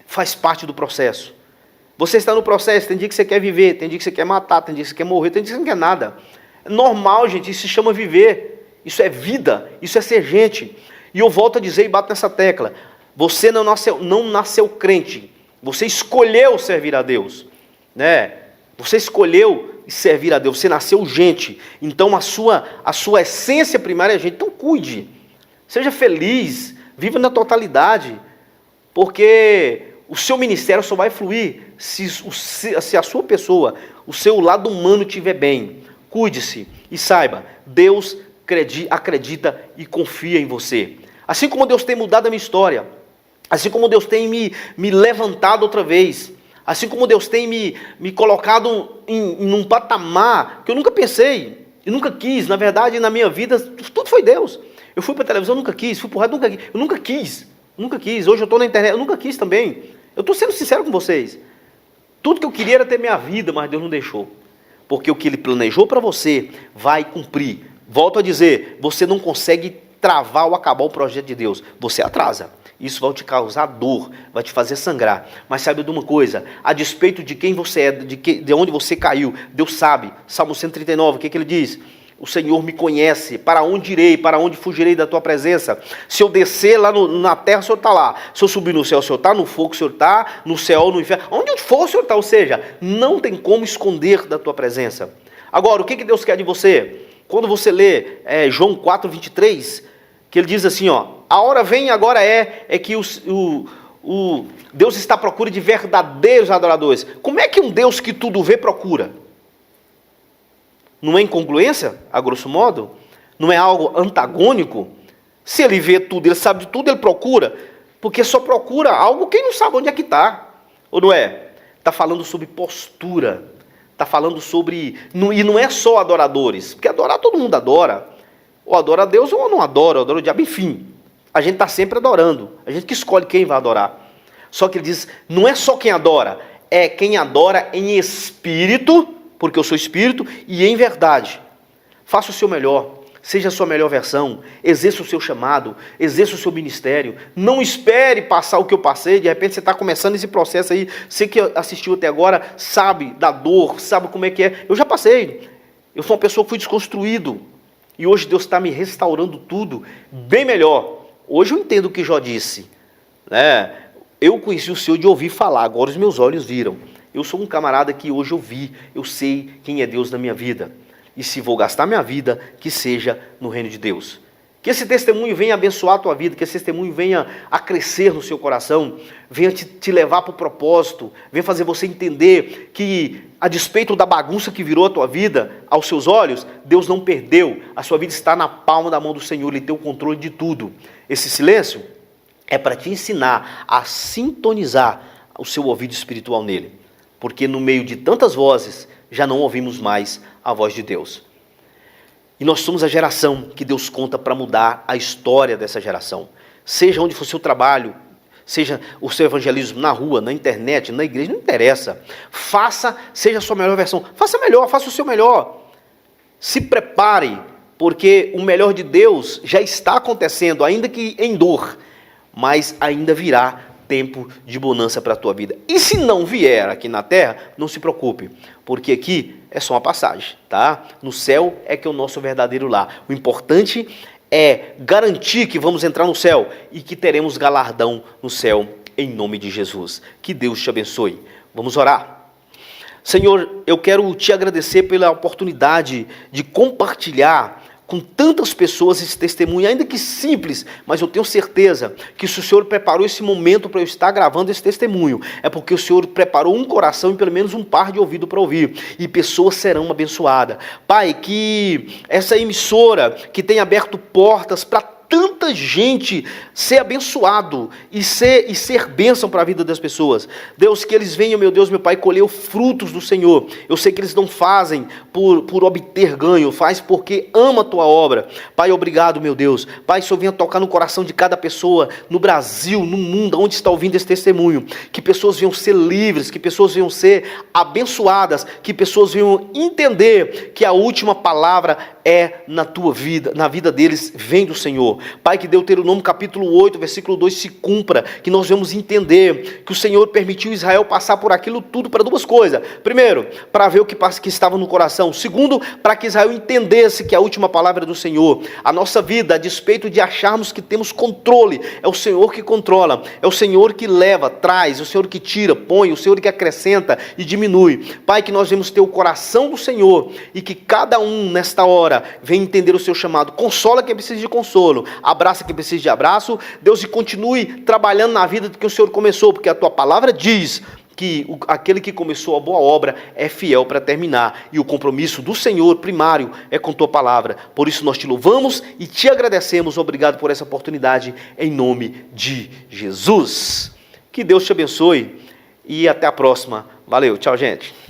Faz parte do processo. Você está no processo. Tem dia que você quer viver. Tem dia que você quer matar. Tem dia que você quer morrer. Tem dia que você não quer nada. É normal, gente. Isso se chama viver. Isso é vida. Isso é ser gente. E eu volto a dizer e bato nessa tecla. Você não nasceu crente. Você escolheu servir a Deus. Né? Você escolheu servir a Deus, você nasceu gente, então a sua essência primária é gente. Então cuide, seja feliz, viva na totalidade, porque o seu ministério só vai fluir se a sua pessoa, o seu lado humano estiver bem. Cuide-se e saiba, Deus acredita e confia em você. Assim como Deus tem mudado a minha história, assim como Deus tem me levantado outra vez, assim como Deus tem me colocado em um patamar que eu nunca pensei, e nunca quis. Na verdade, na minha vida, tudo foi Deus. Eu fui para a televisão, nunca quis. Fui para o rádio, nunca quis. Eu nunca quis. Nunca quis. Hoje eu estou na internet, eu nunca quis também. Eu estou sendo sincero com vocês. Tudo que eu queria era ter minha vida, mas Deus não deixou. Porque o que Ele planejou para você, vai cumprir. Volto a dizer, você não consegue travar ou acabar o projeto de Deus. Você atrasa. Isso vai te causar dor, vai te fazer sangrar. Mas sabe de uma coisa, a despeito de quem você é, de onde você caiu, Deus sabe. Salmo 139, o que ele diz? O Senhor me conhece, para onde irei, para onde fugirei da tua presença? Se eu descer lá na terra, o Senhor está lá. Se eu subir no céu, o Senhor está. No fogo, o Senhor está. No céu, no inferno. Onde eu for, o Senhor está. Ou seja, não tem como esconder da tua presença. Agora, o que Deus quer de você? Quando você lê João 4, 23, que ele diz assim, ó, a hora vem e agora é que Deus está à procura de verdadeiros adoradores. Como é que um Deus que tudo vê procura? Não é incongruência, a grosso modo? Não é algo antagônico? Se ele vê tudo, ele sabe de tudo, ele procura, porque só procura algo quem não sabe onde é que está. Ou não é? Está falando sobre postura, está falando sobre... E não é só adoradores, porque adorar todo mundo adora. Ou adora a Deus ou não adora, ou adora o diabo, enfim. A gente está sempre adorando, a gente que escolhe quem vai adorar. Só que ele diz, não é só quem adora, é quem adora em espírito, porque eu sou espírito, e em verdade. Faça o seu melhor, seja a sua melhor versão, exerça o seu chamado, exerça o seu ministério. Não espere passar o que eu passei, de repente você está começando esse processo aí, você que assistiu até agora, sabe da dor, sabe como é que é. Eu já passei, eu sou uma pessoa que fui desconstruído, e hoje Deus está me restaurando tudo, bem melhor. Hoje eu entendo o que Jó disse, né? Eu conheci o Senhor de ouvir falar, agora os meus olhos viram. Eu sou um camarada que hoje eu vi, eu sei quem é Deus na minha vida. E se vou gastar minha vida, que seja no reino de Deus. Que esse testemunho venha abençoar a tua vida, que esse testemunho venha a crescer no seu coração, venha te levar para o propósito, venha fazer você entender que, a despeito da bagunça que virou a tua vida, aos seus olhos, Deus não perdeu, a sua vida está na palma da mão do Senhor, Ele tem o controle de tudo. Esse silêncio é para te ensinar a sintonizar o seu ouvido espiritual nele, porque no meio de tantas vozes, já não ouvimos mais a voz de Deus. E nós somos a geração que Deus conta para mudar a história dessa geração. Seja onde for seu trabalho, seja o seu evangelismo na rua, na internet, na igreja, não interessa. Seja a sua melhor versão. Faça melhor, faça o seu melhor. Se prepare, porque o melhor de Deus já está acontecendo, ainda que em dor, mas ainda virá tempo de bonança para a tua vida. E se não vier aqui na terra, não se preocupe, porque aqui é só uma passagem, tá? No céu é que é o nosso verdadeiro lar. O importante é garantir que vamos entrar no céu e que teremos galardão no céu, em nome de Jesus. Que Deus te abençoe. Vamos orar. Senhor, eu quero te agradecer pela oportunidade de compartilhar com tantas pessoas esse testemunho, ainda que simples, mas eu tenho certeza que se o Senhor preparou esse momento para eu estar gravando esse testemunho, é porque o Senhor preparou um coração e pelo menos um par de ouvido para ouvir, e pessoas serão abençoadas. Pai, que essa emissora que tem aberto portas para tanta gente ser abençoado e ser bênção para a vida das pessoas. Deus, que eles venham, meu Deus, meu Pai, colher os frutos do Senhor. Eu sei que eles não fazem por obter ganho, faz porque ama a tua obra. Pai, obrigado, meu Deus. Pai, Senhor, venha tocar no coração de cada pessoa, no Brasil, no mundo, onde está ouvindo esse testemunho. Que pessoas venham ser livres, que pessoas venham ser abençoadas, que pessoas venham entender que a última palavra é na tua vida, na vida deles, vem do Senhor. Pai, que Deuteronômio capítulo 8, versículo 2 se cumpra, que nós vamos entender que o Senhor permitiu Israel passar por aquilo tudo para duas coisas. Primeiro, para ver o que estava no coração. Segundo, para que Israel entendesse que a última palavra é do Senhor. A nossa vida, a despeito de acharmos que temos controle, é o Senhor que controla, é o Senhor que leva, traz, é o Senhor que tira, põe, o Senhor que acrescenta e diminui. Pai, que nós vamos ter o coração do Senhor e que cada um nesta hora venha entender o seu chamado. Consola quem precisa de consolo, Abraça quem precisa de abraço, Deus, e continue trabalhando na vida do que o Senhor começou, porque a tua palavra diz que aquele que começou a boa obra é fiel para terminar, e o compromisso do Senhor primário é com tua palavra. Por isso nós te louvamos e te agradecemos. Obrigado por essa oportunidade, em nome de Jesus. Que Deus te abençoe e até a próxima. Valeu, tchau, gente.